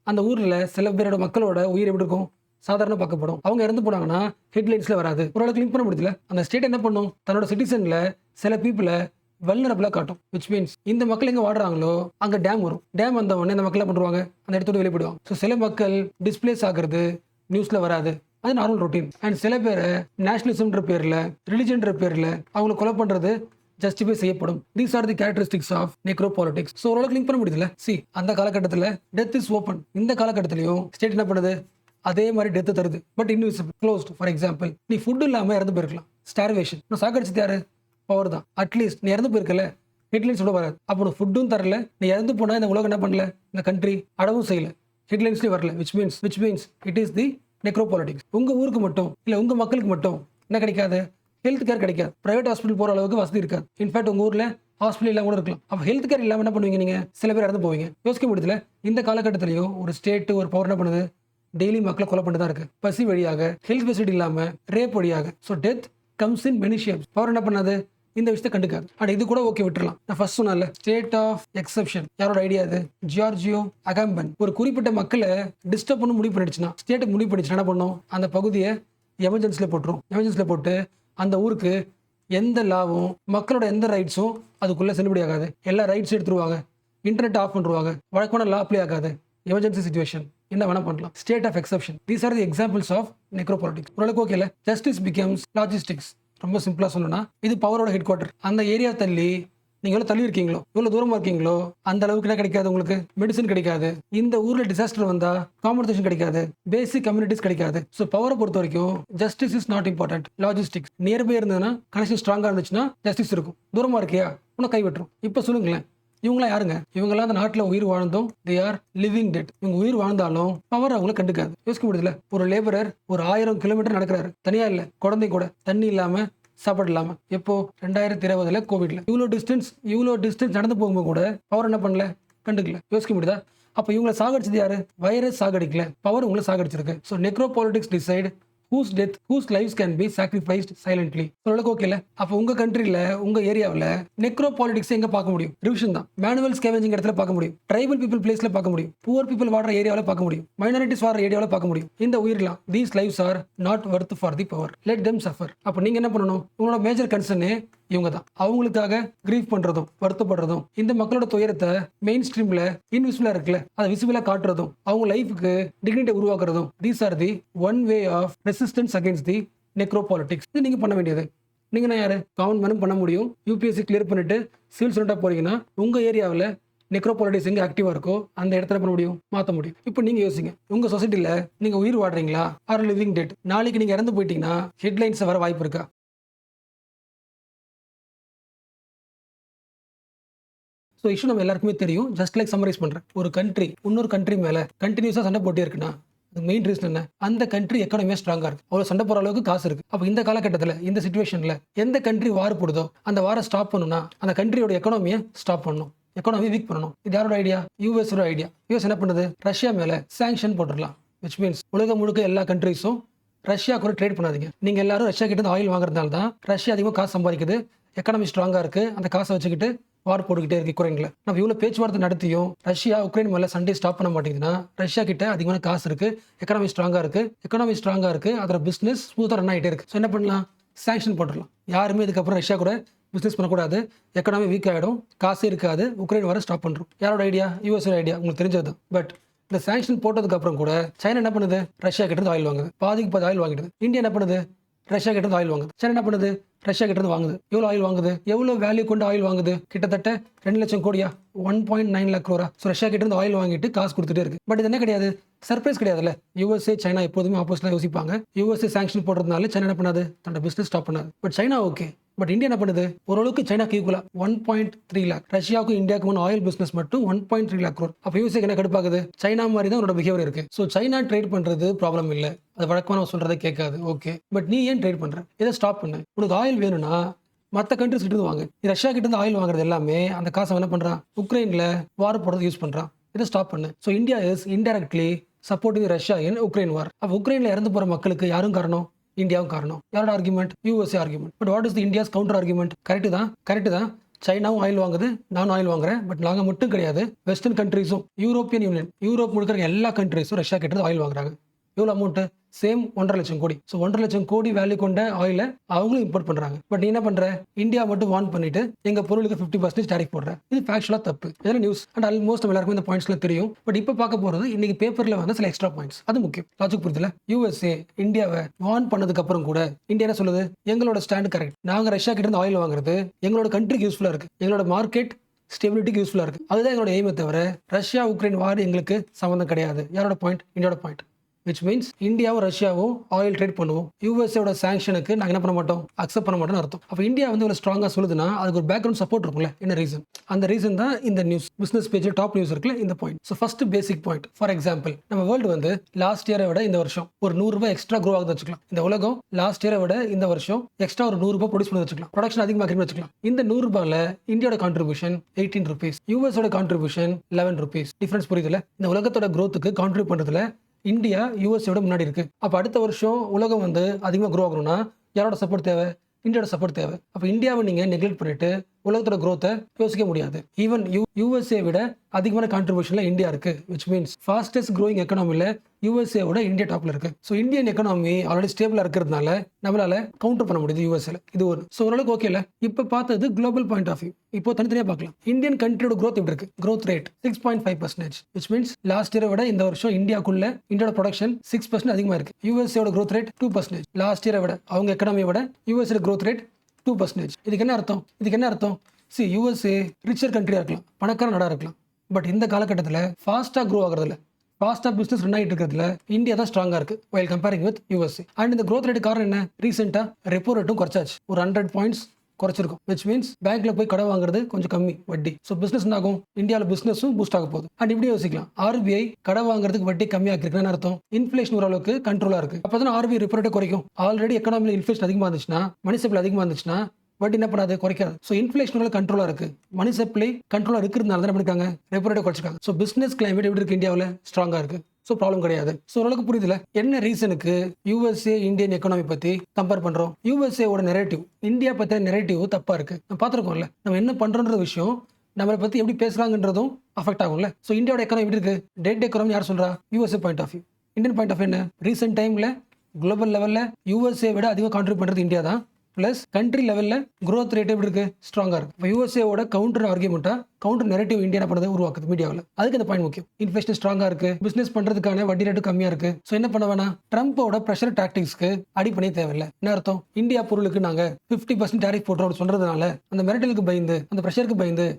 அந்த ஊர்ல சில பேரோட மக்களோட உயிர் எப்படி இருக்கும்? சாதாரண பார்க்கப்படும். அவங்க இறந்து போனாங்கன்னா ஹெட்லைன்ஸ்ல வராது. ஓரளவுக்கு லிங்க் பண்ண முடியல. அந்த ஸ்டேட் என்ன பண்ணும்? தன்னோட சிட்டிசன்ல சில பீப்புளை வல்னரபிளா காட்டும். விச் மீன்ஸ் இந்த மக்கள் எங்க வாடுறாங்களோ அங்க டேம் வரும். டேம் வந்த உடனே இந்த மக்கள் என்ன பண்ணுவாங்க? அந்த இடத்தோட வெளியே போயிடுவாங்க. ஸோ சில மக்கள் டிஸ்பிளேஸ் ஆகிறது நியூஸ்ல வராது, அது நார்மல் ரொட்டீன். அண்ட் சில பேரை நேஷனலிசம்ன்ற பேர்ல, ரிலிஜன்ற பேர்ல அவங்களை கொலை பண்றது ஜஸ்டிஃபை செய்யப்படும். These are the characteristics of necro politics. So ஓரளவுக்கு லிங்க் பண்ண முடியுதுல? அந்த காலகட்டத்தில் டெத் இஸ் ஓப்பன். இந்த காலகட்டத்திலையும் ஸ்டேட் என்ன பண்ணுது? அதே மாதிரி டெத் தருது, but invisible, closed. For example, நீ ஃபுட் இல்லாமல் இறந்து போயிருக்கலாம், ஸ்டார்வேஷன். நான் சாக்கடிச்சது யாரு? பவர் தான். அட்லீஸ்ட் நீ இறந்து போயிருக்கல, ஹெட்லைன்ஸ் கூட வராது. அப்போ ஃபுட்டும் தரல, நீ இறந்து போனா இந்த உலகம் என்ன பண்ணல? இந்த கண்ட்ரி அடவும் செய்யல, ஹெட்லைன்ஸ்லேயும் வரல. Which means it is the necro politics. உங்க ஊருக்கு மட்டும் இல்லை, உங்க மக்களுக்கு மட்டும் என்ன கிடைக்காது? ஹெல்த் கேர் கிடைக்காது. பிரைவேட் ஹாஸ்பிட்டல் போகிற அளவுக்கு வசதி இருக்காது. இன்ஃபேக்ட் உங்கள் ஊரில் ஹாஸ்பிட்டல் இல்லாமல் கூட இருக்கலாம். அப்போ ஹெல்த் கேர் இல்லாமல் என்ன பண்ணுவீங்க? நீங்கள் சில பேர் இறந்து போவீங்க. யோசிக்க முடியல. இந்த காலகட்டத்திலையும் ஒரு ஸ்டேட், ஒரு பவர் என்ன பண்ணுது? டெய்லி மக்களை கொலை பண்ணிட்டு தான் இருக்கு. பசி வழியாக, ஹெல்த் ஃபெசிலிட்டி இல்லாமல், ரேப் வழியாக. So death comes in many shapes. Power என்ன பண்ணாது? இந்த விஷயத்தை கண்டுக்காது. அண்ட் இது கூட ஓகே விட்டுறலாம். நான் ஃபர்ஸ்ட் சொன்னேன்ல ஸ்டேட் ஆஃப் எக்ஸெப்ஷன். யாரோட ஐடியா அது? ஜியார்ஜியோ அகாம்பன். ஒரு குறிப்பிட்ட மக்களை டிஸ்டர்ப் பண்ண முடிவு பண்ணிடுச்சுன்னா, ஸ்டேட்டுக்கு முடிவு பண்ணிடுச்சுன்னா என்ன பண்ணும்? அந்த பகுதியை எமர்ஜென்சியில் போட்டுரும். எமர்ஜென்சியில் போட்டு அந்த ஊருக்கு எந்த லாவும் மக்களோட எந்த ரைட்ஸும் அதுக்குள்ளே செல்லுபடி ஆகாது. எல்லா ரைட்ஸும் எடுத்துருவாங்க, இன்டர்நெட் ஆஃப் பண்ணுவாங்க, வழக்கமான லா அப்ளை ஆகாது. எமர்ஜென்சி சிச்சுவேஷன் என்ன வேணா பண்ணலாம். State of exception. These are the examples of necropolitics. ஓரளவுக்கு ஓகே இல்லை? Justice becomes logistics. ரொம்ப சிம்பிளாக சொல்லணும்னா இது பவரோட ஹெட் குவார்ட்டர். அந்த ஏரியா தள்ளி நீங்கள் எவ்வளோ தள்ளி இருக்கீங்களோ, எவ்வளோ தூரமாக இருக்கீங்களோ அந்த அளவுக்கு என்ன கிடைக்காது? உங்களுக்கு மெடிசன் கிடைக்காது. இந்த ஊரில் டிசாஸ்டர் வந்தால் காம்பன்சேஷன் கிடைக்காது, பேசிக் கம்யூனிட்டிஸ் கிடைக்காது. ஸோ பவரை பொறுத்த வரைக்கும் justice is not important. Logistics. Nearby இருந்ததுன்னா, கனெக்ஷன் ஸ்ட்ராங்காக இருந்துச்சுன்னா ஜஸ்டிஸ் இருக்கும். தூரமாக இருக்கியா உன்னை கைவிட்டுரும். இப்போ சொல்லுங்களேன், இவங்களாம் யாருங்க? இவங்கெல்லாம் அந்த நாட்டில் உயிர் வாழ்ந்தும் தே ஆர் லிவிங் டெட். இவங்க உயிர் வாழ்ந்தாலும் பவர் அவங்கள கண்டுக்காது. யோசிக்க முடியல. ஒரு லேபரர் ஒரு 1000 கிலோமீட்டர் நடக்கிறாரு, தனியா இல்லை, குழந்தை கூட, தண்ணி இல்லாம சாப்பாடு இல்லாம. எப்போ? 2020 கோவிட்ல. இவ்வளோ டிஸ்டன்ஸ் நடந்து போகும்போது கூட பவர் என்ன பண்ணல? கண்டுக்கல. யோசிக்க முடியுதா? அப்போ இவங்களை சாகடிச்சது யாரு? வைரஸ் சாகடிக்கல, பவர் உங்களை சாகடிச்சிருக்கு. So necropolitics decide whose death, whose lives can be sacrificed silently. சொல்லுங்க ஓகேல? அப்போ உங்க கண்ட்ரியில், உங்க ஏரியாவில் நெக்ரோபாலிட்டிக்ஸ் எங்க பார்க்க முடியும்? ரிவிஷன் தான். மேனுவல் ஸ்கேவெஞ்சிங் இடத்துல பார்க்க முடியும், ட்ரைபல் பீப்புள் பிளேஸ்ல பார்க்க முடியும், புவர் பீப்புள் வாடுற ஏரியாவில் பார்க்க முடியும், மைனாரிட்டிஸ் வாடுற ஏரியாவில் பார்க்க முடியும். இந்த உயிரெல்லாம் these lives are not worth for the power, let them suffer. அப்போ நீங்க என்ன பண்ணணும்? உங்களோட மேஜர் கன்சர்னே இவங்க தான். அவங்களுக்காக கிரீஃப் பண்றதும் வருத்தப்படுறதும், இந்த மக்களோட துயரத்தை மெயின் ஸ்ட்ரீம்ல இன்விசிபிளா இருக்குல்ல அதை விசிபிளா காட்டுறதும், அவங்க லைஃபுக்கு டிக்னிட்டி உருவாக்குறதும், these are the one way of resistance against the necropolitics. இது நீங்க பண்ண வேண்டியது. நீங்க என்ன யாரு? கவர்மெண்ட் மேனும் பண்ண முடியும். யூபிஎஸ்சி கிளியர் பண்ணிட்டு சிவில் சர்வெண்டா போறீங்கன்னா உங்க ஏரியாவில் நெக்ரோபாலிட்டிக்ஸ் எங்க ஆக்டிவா இருக்கோ அந்த இடத்துல பண்ண முடியும், மாற்ற முடியும். இப்போ நீங்க யோசிங்க, உங்க சொசைட்டில நீங்க உயிர் வாடுறீங்களா ஆர் லிவிங் டெட்? நாளைக்கு நீங்க இறந்து போயிட்டீங்கன்னா ஹெட்லைன்ஸ் வர வாய்ப்பு இருக்கா? ஸோ இஷ்யூ நம்ம எல்லாருக்குமே தெரியும். ஜஸ்ட் லைக் சம்மரைஸ் பண்ணுறேன். ஒரு கண்ட்ரி இன்னொரு கண்ட்ரி மேலே கண்டினியூஸாக சண்டை போட்டே இருக்குன்னா அது மெயின் ரீசன் என்ன? அந்த கண்ட்ரி எக்கானமியாக ஸ்ட்ராங்காக இருக்கு, அவ்வளோ சண்டை போகிற அளவுக்கு காசு இருக்கு. அப்போ இந்த காலகட்டத்தில், இந்த சுச்சுவேஷனில் எந்த கண்ட்ரி வார் போடுதோ அந்த வாரை ஸ்டாப் பண்ணணும்னா அந்த கண்ட்ரியோட எக்கானமியை ஸ்டாப் பண்ணணும், எக்கானமி வீக் பண்ணணும். இது யாரோட ஐடியா? யூஎஸோட ஐடியா. யூஎஸ் என்ன பண்ணுது? ரஷ்யா மேலே சாங்ஷன் போட்டுடலாம். விச் மீன்ஸ் உலகம் முழுக்க எல்லா கண்ட்ரிஸும் ரஷ்யா கூட ட்ரேட் பண்ணாதீங்க. நீங்கள் எல்லாரும் ரஷ்யா கிட்ட ஆயில் வாங்குறதுனால தான் ரஷ்யா அதிகமாக காசு சம்பாதிக்குது, எக்கானமி ஸ்ட்ராங்காக இருக்கு. அந்த காசை வச்சுக்கிட்டு வார் போட்டுக்கிட்டே இருக்கு யுக்ரைன்ல. நம்ம இவ்வளோ பேச்சுவார்த்தை நடத்தியும் ரஷ்யா உக்ரைன் மேலே சண்டே ஸ்டாப் பண்ண மாட்டேங்குதுன்னா ரஷ்யா கிட்ட அதிகமான காசு இருக்கு, எக்கானமி ஸ்ட்ராங்காக இருக்கு, அதோட பிஸ்னஸ் ஸ்மூத்தாக ரன் ஆகிட்டே இருக்கு. ஸோ என்ன பண்ணலாம்? சாங்ஷன் போட்டுடலாம். யாருமே இதுக்கப்புறம் ரஷ்யா கூட பிஸ்னஸ் பண்ணக்கூடாது, எக்கானமி வீக் ஆகிடும், காசு இருக்காது, உக்ரைன் வர ஸ்டாப் பண்ணுறோம். யாரோட ஐடியா? US idea. உங்களுக்கு தெரிஞ்சது. பட் இந்த சாங்ஷன் போட்டதுக்கு அப்புறம் கூட சைனா என்ன பண்ணுது? ரஷ்யா கிட்ட இருந்து ஆயில் வாங்குது, பாதிக்கு பாதி ஆயில் வாங்கிடுது. இந்தியா என்ன பண்ணுது? ரஷ்யா கிட்ட இருந்து ஆயில் வாங்குது. சைனா என்ன பண்ணுது? ரஷ்யா கிட்ட இருந்து வாங்குது. எவ்வளோ ஆயில் வாங்குது? எவ்வளோ வேல்யூ கொண்டு ஆயில் வாங்குது? கிட்டத்தட்ட 2 லட்சம் கோடியா, 1.9 lakh crore. ஸோ ரஷ்யா கிட்ட இருந்து ஆயில் வாங்கிட்டு காசு கொடுத்துட்டே இருக்கு. பட் இது என்ன கிடையாது? சர்ப்ரைஸ் கிடையாதுல்ல. யூஎஸ்ஏ சைனா எப்போதுமே ஆப்போசிட்ல யோசிப்பாங்க. யூஎஸ்ஏ சாங்ஷன் போடுறதுனால சைனா என்ன பண்ணாது? தன்னோட பிசினஸ் ஸ்டாப் பண்ணாது. But China okay. But India என்ன பண்ணுது? ஓரளவுக்கு சைனாக்கு ஈக்குவலா 1.3 lakh. ரஷ்யாவுக்கும் இந்தியாவுக்கும் ஆயில் பிசினஸ் மட்டும் 1.3 lakh crore. அப்போ யூஎஸ்ஏ என்ன கடுப்பாகுது? சைனா மாதிரி தான் உன்னோட பிஹேவியர் இருக்கு. ஸோ சைனா ட்ரேட் பண்றது ப்ராப்ளம் இல்லை, அது வழக்கமாக நான் சொல்றதை கேட்காது. ஓகே, பட் நீ ஏன் ட்ரேட் பண்ற? இதை ஸ்டாப் பண்ணு. உனக்கு ஆயில் வேணும்னா மற்ற கண்ட்ரிஸ் கிட்ட இருந்து வாங்க. ரஷ்யா கிட்ட இருந்து ஆயில் வாங்குறது எல்லாமே அந்த காசை என்ன பண்றான்? உக்ரைன்ல வார் போடுறது யூஸ் பண்றான். இதை ஸ்டாப் பண்ணு. So India is indirectly supporting Russia in Ukraine வார். அப்போ உக்ரைன்ல இறந்து போற மக்களுக்கு யாரும் காரணம்? இந்தியாவும் காரணம். யாரோட argument? USA argument. But what is the India's counter argument? Correct தான். சைனாவும் ஆயில் வாங்குது, நானும் ஆயில் வாங்குறேன். பட் நாங்கள் மட்டும் கிடையாது, வெஸ்டர்ன் கண்ட்ரீஸும், யூரோப்பியன் யூனியன், யூரோப் முழுக்க எல்லா கண்ட்ரீஸும் ரஷ்யா கிட்ட ஆயில் வாங்குறாங்க. எவ்வளோ அமௌண்ட்? சேம் 1.5 லட்சம் கோடி. ஸோ 1.5 லட்சம் கோடி வேல்யூ கொண்ட ஆயில அவங்களும் இம்போர்ட் பண்றாங்க. பட் நீ என்ன பண்ற? இந்தியா மட்டும் வார்ன் பண்ணிட்டு எங்க பொருளுக்கு 50% டாரிஃப் போடுற. இது ஃபேக்சுவலா தப்பு. இதெல்லாம் நியூஸ் அண்ட் ஆல்மோஸ்ட் நம்ம எல்லாருக்கும் இந்த பாயிண்ட்ஸ்லாம் தெரியும். பட் இப்போ பார்க்க போறது இன்னைக்கு பேப்பர்ல வந்து சில எக்ஸ்ட்ரா பாயிண்ட்ஸ். அது முக்கியம். லாஜிக் புரியுதுல? யூஎஸ்ஏ இந்தியாவை வார்ன் பண்ணதுக்கு அப்புறம் கூட இந்தியா என்ன சொல்லுது? எங்களோட ஸ்டாண்ட் கரெக்ட். நாங்க ரஷ்யா கிட்ட இருந்து ஆயில் வாங்குறது எங்களோட கண்ட்ரிக்கு யூஸ்ஃபுல்லா இருக்கு, எங்களோட மார்க்கெட் ஸ்டெபிலிட்டிக்கு யூஸ்ஃபுல்லா இருக்கு. அதுதான் எங்களோட எய்மே தவிர ரஷ்யா உக்ரைன் வார் எங்களுக்கு சம்மந்தம் கிடையாது. யாரோட பாயிண்ட்? இந்தியாவோட பாயிண்ட். விச் மீன்ஸ் இந்தியாவும் ரஷ்யாவும் ஆயில் ட்ரேட் பண்ணுவோம், யூஎஸ்ஏட சாங்ஷனுக்கு நாங்கள் என்ன பண்ண மாட்டோம்? அக்செப்ட் பண்ண மாட்டோம்னு அர்த்தம். அப்போ இந்தியா வந்து ஒரு ஸ்ட்ராங்காக சொல்லுதுன்னா அதுக்கு ஒரு பேக்ரவுண்ட் சப்போர்ட் இருக்கும்ல. என்ன ரீசன்? அந்த ரீசன் தான் இந்த நியூஸ். பிசினஸ் பேஜில் டாப் நியூஸ் இருக்குல்ல, இந்த point. So first basic point. For example, நம்ம வேர்ல்டு வந்து லாஸ்ட் இயரை விட இந்த வருஷம் ஒரு 100 ரூபாய் எக்ஸ்ட்ரா க்ரோ ஆகுது வச்சுக்கலாம். இந்த உலகம் லாஸ்ட் இயரை விட இந்த வருஷம் எக்ஸ்ட்ரா ஒரு 100 ரூபாய் ப்ரொடியூஸ் பண்ணி வச்சுக்கலாம், ப்ரொடக்ஷன் அதிகமாக வச்சுக்கலாம். இந்த 100 ரூபாயில் இந்தியாவோட கான்ட்ரிபியூஷன் 18 rupees, யூஎஸோட கான்ட்ரிபியூஷன் 11 rupees. டிஃபரன்ஸ் புரியுதுல? இந்த உலகத்தோட க்ரோத்துக்கு கான்ட்ரிபியூட் பண்ணுறதுல இந்தியா யூஎஸ்ஏட முன்னாடி இருக்கு. அப்போ அடுத்த வருஷம் உலகம் வந்து அதிகமாக க்ரோ ஆகணும்னா யாரோட சப்போர்ட் தேவை? இந்தியாவோட சப்போர்ட் தேவை. அப்போ இந்தியாவை நீங்க நெக்லெக்ட் பண்ணிட்டு உலகத்தோட growth-அ யோசிக்க முடியாது. ஈவன் USA விட அதிகமான கான்ட்ரிபியூஷன்ல இந்தியா இருக்கு. which means fastest growing எக்கனாமில USA விட இந்தியா டாப்ல இருக்கு. ஸோ இந்தியன் எக்கனாமி ஆல்ரெடி ஸ்டேபிளா இருக்கிறதுனால நம்மளால கவுண்டர் பண்ண முடியுது யூஎஸ்ல. இது ஒரு ஸோ ஓரளவுக்கு ஓகேல. இப்போ பார்த்தது குளோபல் பாயிண்ட் ஆஃப் வியூ. இப்போ தனித்தனியா பார்க்கலாம். இந்தியன் கண்ட்ரியோட growth எப்படி இருக்கு? growth rate 6.5%. which means last இயரை விட இந்த வருஷம் இந்தியாக்குள்ள இந்தியாவோட ப்ரொடக்ஷன் 6% அதிகமா இருக்கு. யூஎஸ்ஏட growth rate 2%. லாஸ்ட் இயரை விட அவங்க எக்கனாமியை விட யூஎஸ்ஏட growth rate 2%. இதுக்கு என்ன அர்த்தம்? see USA ரிச்சர் கண்ட்ரியா இருக்கலாம், பணக்கார நாடா இருக்கலாம். பட் இந்த காலகட்டத்தில் ஃபாஸ்டா க்ரோ ஆகுறதுல, ஃபாஸ்டா பிசினஸ் ரன் ஆகிட்டு இருக்கிறதுல இந்தியா தான் ஸ்ட்ராங்கா இருக்கு while comparing with USA. And இந்த growth rate காரணம் என்ன? ரீசெண்டா ரெப்போ ரேட்டும் குறைச்சாச்சு, ஒரு 100 பாயிண்ட்ஸ் குறைச்சிருக்கும். which means பேங்க்ல போய் கடன் வாங்குறது கொஞ்சம் கம்மி வட்டி. ஸோ பிசினஸ் என்ன ஆகும்? இந்தியாவில் பிசினஸும் பூஸ்ட் ஆக போகுது. அண்ட் இப்படி யோசிக்கலாம், RBI கடன் வாங்குறதுக்கு வட்டி கம்மியாக இருக்குன்னு அர்த்தம் இன்ஃபிளேஷன் ஓரளவுக்கு கண்ட்ரோலா இருக்கு. அப்பதான் RBI ரெப்போ ரேட்டை குறைக்கும். ஆல்ரெடி எக்கனாமியில் இன்ஃபிளேஷன் அதிகமாக இருந்துச்சுன்னா, மணி சப்ளை அதிகமாக இருந்துச்சுன்னா வட்டி என்ன பண்ணாது? குறைக்காது. ஸோ இன்ஃபிளேஷன் கண்ட்ரோலா இருக்கு, மணி சப்ளை கண்ட்ரோலா இருக்கிறதுனால தான் பண்ணிருக்காங்க ரெப்போ ரேட்டை குறைச்சிருக்காங்க. ஸோ பிசினஸ் கிளைமேட் எப்படி இருக்கு? இந்தியாவில் ஸ்ட்ராங்கா இருக்கு. ஸோ ப்ராப்ளம் கிடையாது. ஸோ ஓரளவுக்கு புரியுதுல என்ன ரீசனுக்கு USA இந்தியன் எக்கனாமி பத்தி கம்பேர் பண்றோம். USAவோட நெரேட்டிவ், இந்தியா பத்தின நெரேட்டிவ் தப்பா இருக்கு. நம்ம பார்த்துருக்கோம்ல, நம்ம என்ன பண்றோன்ற விஷயம் நம்மளை பத்தி எப்படி பேசுறாங்கன்றதும் அஃபெக்ட் ஆகும்ல. ஸோ இந்தியாவோட எக்கனாமி எப்படி இருக்கு? டேட் எக்கனாமி யார் சொல்றா? USA point of view. Indian point of என்ன? ரீசென்ட் டைம்ல குளோபல் லெவல்ல USA விட அதிகம் கான்ட்ரிபியூட் பண்றது இந்தியா தான். பிளஸ் கண்ட்ரி லெவல்ல growth rate எப்படி இருக்கு? ஸ்ட்ராங்கா இருக்கு. இப்போ USAவோட கவுண்டர் ஆர்குமெண்டா கவுண்டர் நெரேட்டிவ் இந்தியா பண்ணதை உருவாக்குது மீடியாவில். அதுக்கு இந்த பாயிண்ட் முக்கியம். இன்ஃபிளேஷன் ஸ்ட்ராங்கா இருக்கு, பிசினஸ் பண்றதுக்கான வட்டி ரேட்டு கம்மியா இருக்கு. ஸோ என்ன பண்ண வேணாம்? ட்ரம்போட ப்ரெஷர் டாக்டிக்ஸ்க்கு அடி பண்ணி தேவையில்லை. என்ன அர்த்தம்? இந்தியா பொருளுக்கு நாங்க 50% டேரிஃப் போட்டுறோம் சொல்றதுனால அந்த மிரட்டலுக்கு பயந்து, அந்த ப்ரெஷருக்கு பயந்து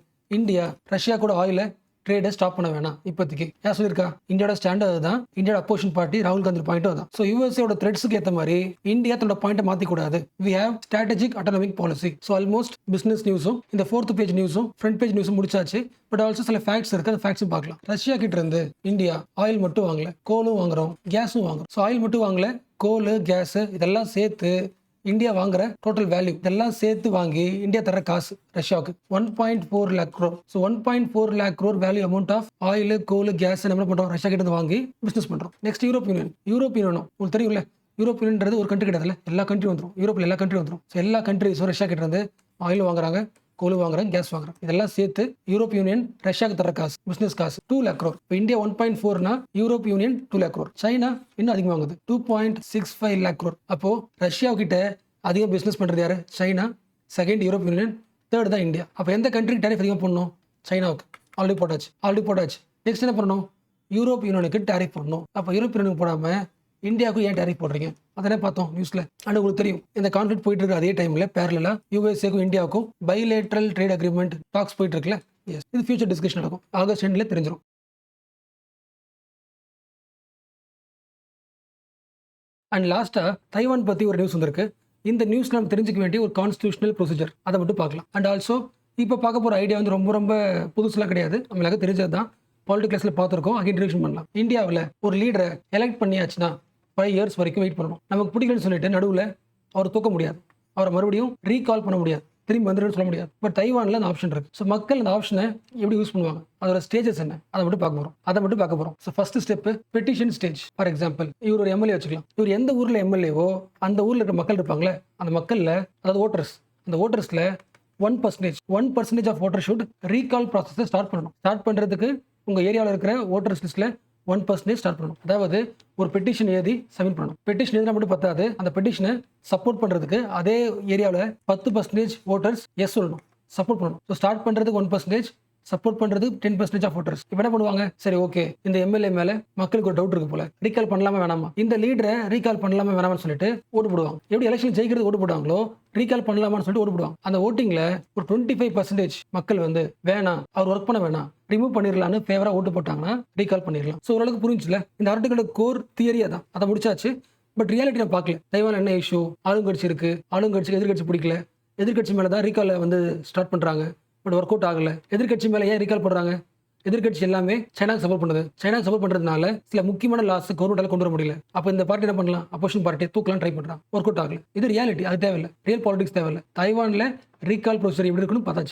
இந்தியா ரஷ்யா கூட ஆயில ட்ரேடை ஸ்டாப் பண்ண வேணாம் இப்போதைக்கு. யார் சொல்லியிருக்கா? இந்தியாவோட ஸ்டாண்ட் அதுதான், இந்தியாவோட அப்போசிஷன் பார்ட்டி ராகுல் காந்தி பாயிண்ட்டும் அதான். ஸோ USAவோட த்ரெட்ஸுக்கு ஏற்ற மாதிரி இந்தியா தன்னோட பாயிண்ட்டை மாற்றிக்கூடாது. We have strategic autonomic policy. So almost business நியூஸும் இந்த 4th பேஜ் நியூஸும் ஃப்ரண்ட் பேஜ் நியூஸும் முடிச்சாச்சு. பட் ஆல்சோ சில ஃபேக்ட்ஸ் இருக்கு, அந்த ஃபேக்ட்ஸும் பார்க்கலாம். ரஷ்யா கிட்ட இருந்து இந்தியா ஆயில் மட்டும் வாங்கல, கோலும் வாங்குறோம், கேஸும் வாங்குறோம். ஸோ ஆயில் மட்டும் வாங்கல, கோல், கேஸ் இதெல்லாம் சேர்த்து இந்தியா வாங்குற டோட்டல் வேல்யூ இதெல்லாம் சேர்த்து வாங்கி இந்தியா தர காசு ரஷ்யாவுக்கு 1.4 lakh crore. So 1.4 lakh crore value amount of oil, coal, gas என்ன பண்றோம்? ரஷ்யா கிட்ட வாங்கி பிசினஸ் பண்றோம். நெக்ஸ்ட் யூரோப்பியன் யூனியனும் உங்களுக்கு தெரியும்ல, யூரோப்பியன்ன்றது ஒரு கண்ட்ரி கிடையாதுல, எல்லா கண்ட்ரி வந்துடும். யூரோப்பில் எல்லா கண்ட்ரி வந்துடும். ஸோ எல்லா கண்ட்ரிஸும் ரஷ்யா கிட்ட இருந்து ஆயில் வாங்குறாங்க, கோல் வாங்குறாங்க, கேஸ் வாங்குறாங்க. இதெல்லாம் சேர்த்து யூரோப் யூனியன் ரஷ்யாவுக்கு தர காசு, பிசினஸ் காசு 2 lakh crore. இப்போ இந்தியா 1.4னா Europe Union 2 lakh crore. China இன்னும் அதிகமாக வாங்குது 2.65 lakh crore. அப்போ ரஷ்யாவுக்கிட்ட அதிகம் பிசினஸ் பண்றது யாரு? China, second Europe union, third தான் இந்தியா. அப்போ எந்த கண்ட்ரிக்கு டேரிஃப் அதிகம் பண்ணணும்? சைனாவுக்கு. ஆல்ரெடி போட்டாச்சு. நெக்ஸ்ட் என்ன பண்ணணும்? யூரோப் யூனியனுக்கு டேரிஃப் பண்ணணும். அப்போ யூரோப் யூனியனுக்கு போடாம இந்தியாவுக்கு ஏன் டேரிஃப் போடுறீங்க? அதனே பார்த்தோம் நியூஸ்ல. அண்ட் உங்களுக்கு தெரியும் இந்த கான்ஃபிளிக்ட் போயிட்டு இருக்க அதே டைம்ல பேரலா USAக்கும் இந்தியாவுக்கும் பைலேட்ரல் ட்ரேட் அக்ரிமெண்ட் டாக்ஸ் போயிட்டு இருக்குல்ல. எஸ், இது ஃபியூச்சர் டிஸ்கஷன் நடக்கும். ஆகஸ்ட் எண்ட்ல தெரிஞ்சிடும். அண்ட் லாஸ்டா தைவான் பத்தி ஒரு நியூஸ் வந்திருக்கு. இந்த நியூஸ் நம்ம தெரிஞ்சுக்க வேண்டிய ஒரு கான்ஸ்டிடியூஷனல் ப்ரொசீஜர், அதை மட்டும் பார்க்கலாம். அண்ட் ஆல்சோ இப்போ பார்க்க போகிற ஐடியா வந்து ரொம்ப புதுசுலாம் கிடையாது, நம்மளுக்கு தெரிஞ்சது தான். பாலிட்டிக் கிளாஸில் பார்த்துருக்கோம், அங்கே இன்ட்ரடியூஷன் பண்ணலாம். இந்தியாவில் ஒரு லீடரை எலெக்ட் பண்ணியாச்சுன்னா 5 years வரைக்கும் வெயிட் பண்ணணும். நமக்கு பிடிக்கலன்னு சொல்லிட்டு நடுவில் அவர் தூக்க முடியாது, அவரை மறுபடியும் ரீகால் பண்ண முடியாது, திரும்பி வந்துடுன்னு சொல்ல முடியாது. பட் தைவானில் அந்த ஆப்ஷன் இருக்கு. ஸோ மக்கள் அந்த ஆப்ஷனை எப்படி யூஸ் பண்ணுவாங்க, அதோட ஸ்டேஜஸ் என்ன, அதை மட்டும் பார்க்க போகிறோம். So first step petition stage. For example, இவர் ஒரு எம்எல்ஏ வச்சுக்கலாம். இவர் எந்த ஊரில் எம்எல்ஏவோ அந்த ஊரில் இருக்கிற மக்கள் இருப்பாங்களே, அந்த மக்களில், அதாவது ஓட்டர்ஸ், அந்த ஓட்டர்ஸில் 1% ஆஃப் ஓட்டர் ஷுட் ரீகால் ப்ராசஸை ஸ்டார்ட் பண்ணணும். ஸ்டார்ட் பண்ணுறதுக்கு உங்கள் ஏரியாவில் இருக்கிற ஓட்டர்ஸ் லிஸ்ட்டில் 1% ஸ்டார்ட் பண்ணணும். அதாவது ஒரு பெட்டிஷன் எழுதி சப்மிட் பண்ணணும். பெட்டிஷன் எழுதினா மட்டும் பத்தாது, அந்த பெட்டிஷனை சப்போர்ட் பண்ணுறதுக்கு அதே ஏரியாவில் 10% ஓட்டர்ஸ் எஸ் சொல்லணும், சப்போர்ட் பண்ணணும். ஸோ ஸ்டார்ட் பண்ணுறதுக்கு 1%, சப்போர்ட் பண்றது 10% ஆஃப் ஓட்டர்ஸ். இப்போ என்ன பண்ணுவாங்க? சரி, ஓகே, இந்த எம்எல்ஏ மேல மக்களுக்கு ஒரு டவுட் இருக்கு போல, ரீகால் பண்ணலாமா வேணாமா, இந்த லீடரை ரீகால் பண்ணலாமா வேணாமான்னு சொல்லிட்டு ஓட்டு போடுவாங்க. எப்படி எலெக்ஷன் ஜெயிக்கிறது ஓட்டு போடுவாங்களோ, ரீகால் பண்ணலாமான்னு சொல்லிட்டு ஓட்டு போடுவாங்க. அந்த ஓட்டிங்ல ஒரு 25% மக்கள் வந்து வேணாம், அவர் ஒர்க் பண்ண வேணாம், ரிமூவ் பண்ணிடலான்னு ஃபேவரா ஓட்டு போட்டாங்கன்னா ரீகால் பண்ணிடலாம். ஸோ ஓரளவுக்கு புரிஞ்சுல இந்த ஆர்டிகளோட கோர் தியரியா தான், அதை முடிச்சாச்சு. பட் ரியாலிட்டி நான் பார்க்கல. தைவான் என்ன இஷ்யூ, ஆளுங்கட்சி இருக்கு, ஆளுங்கட்சிக்கு எதிர்கட்சி பிடிக்கல, எதிர்கட்சி மேலே தான் ரீகாலை வந்து ஸ்டார்ட் பண்ணுறாங்க. பட் ஒர்க் அவுட் ஆகல. எதிர்கட்சி மேலே ஏன் ரீகால் பண்ணுறாங்க? எதிர்கட்சி எல்லாமே சைனாக்கு சப்போர்ட் பண்ணுது. சைனாக்கு சப்போர்ட் பண்ணுறதுனால சில முக்கியமான லாஸ் கவர்மெண்டால கொண்டு வர முடியல. அப்போ இந்த பார்ட்டி என்ன பண்ணலாம்? அப்போசிஷன் பார்ட்டியை தூக்கலாம் ட்ரை பண்ணுறாங்க. ஒர்க் அவுட் ஆகல. இது ரியாலிட்டி, அது தேவையில்லை. ரியல் பாலிடிக்ஸ் தேவையில்லை. தைவானில் ரீகால் ப்ரொசீஜர் எப்படி இருக்குன்னு பார்த்தாச்சு.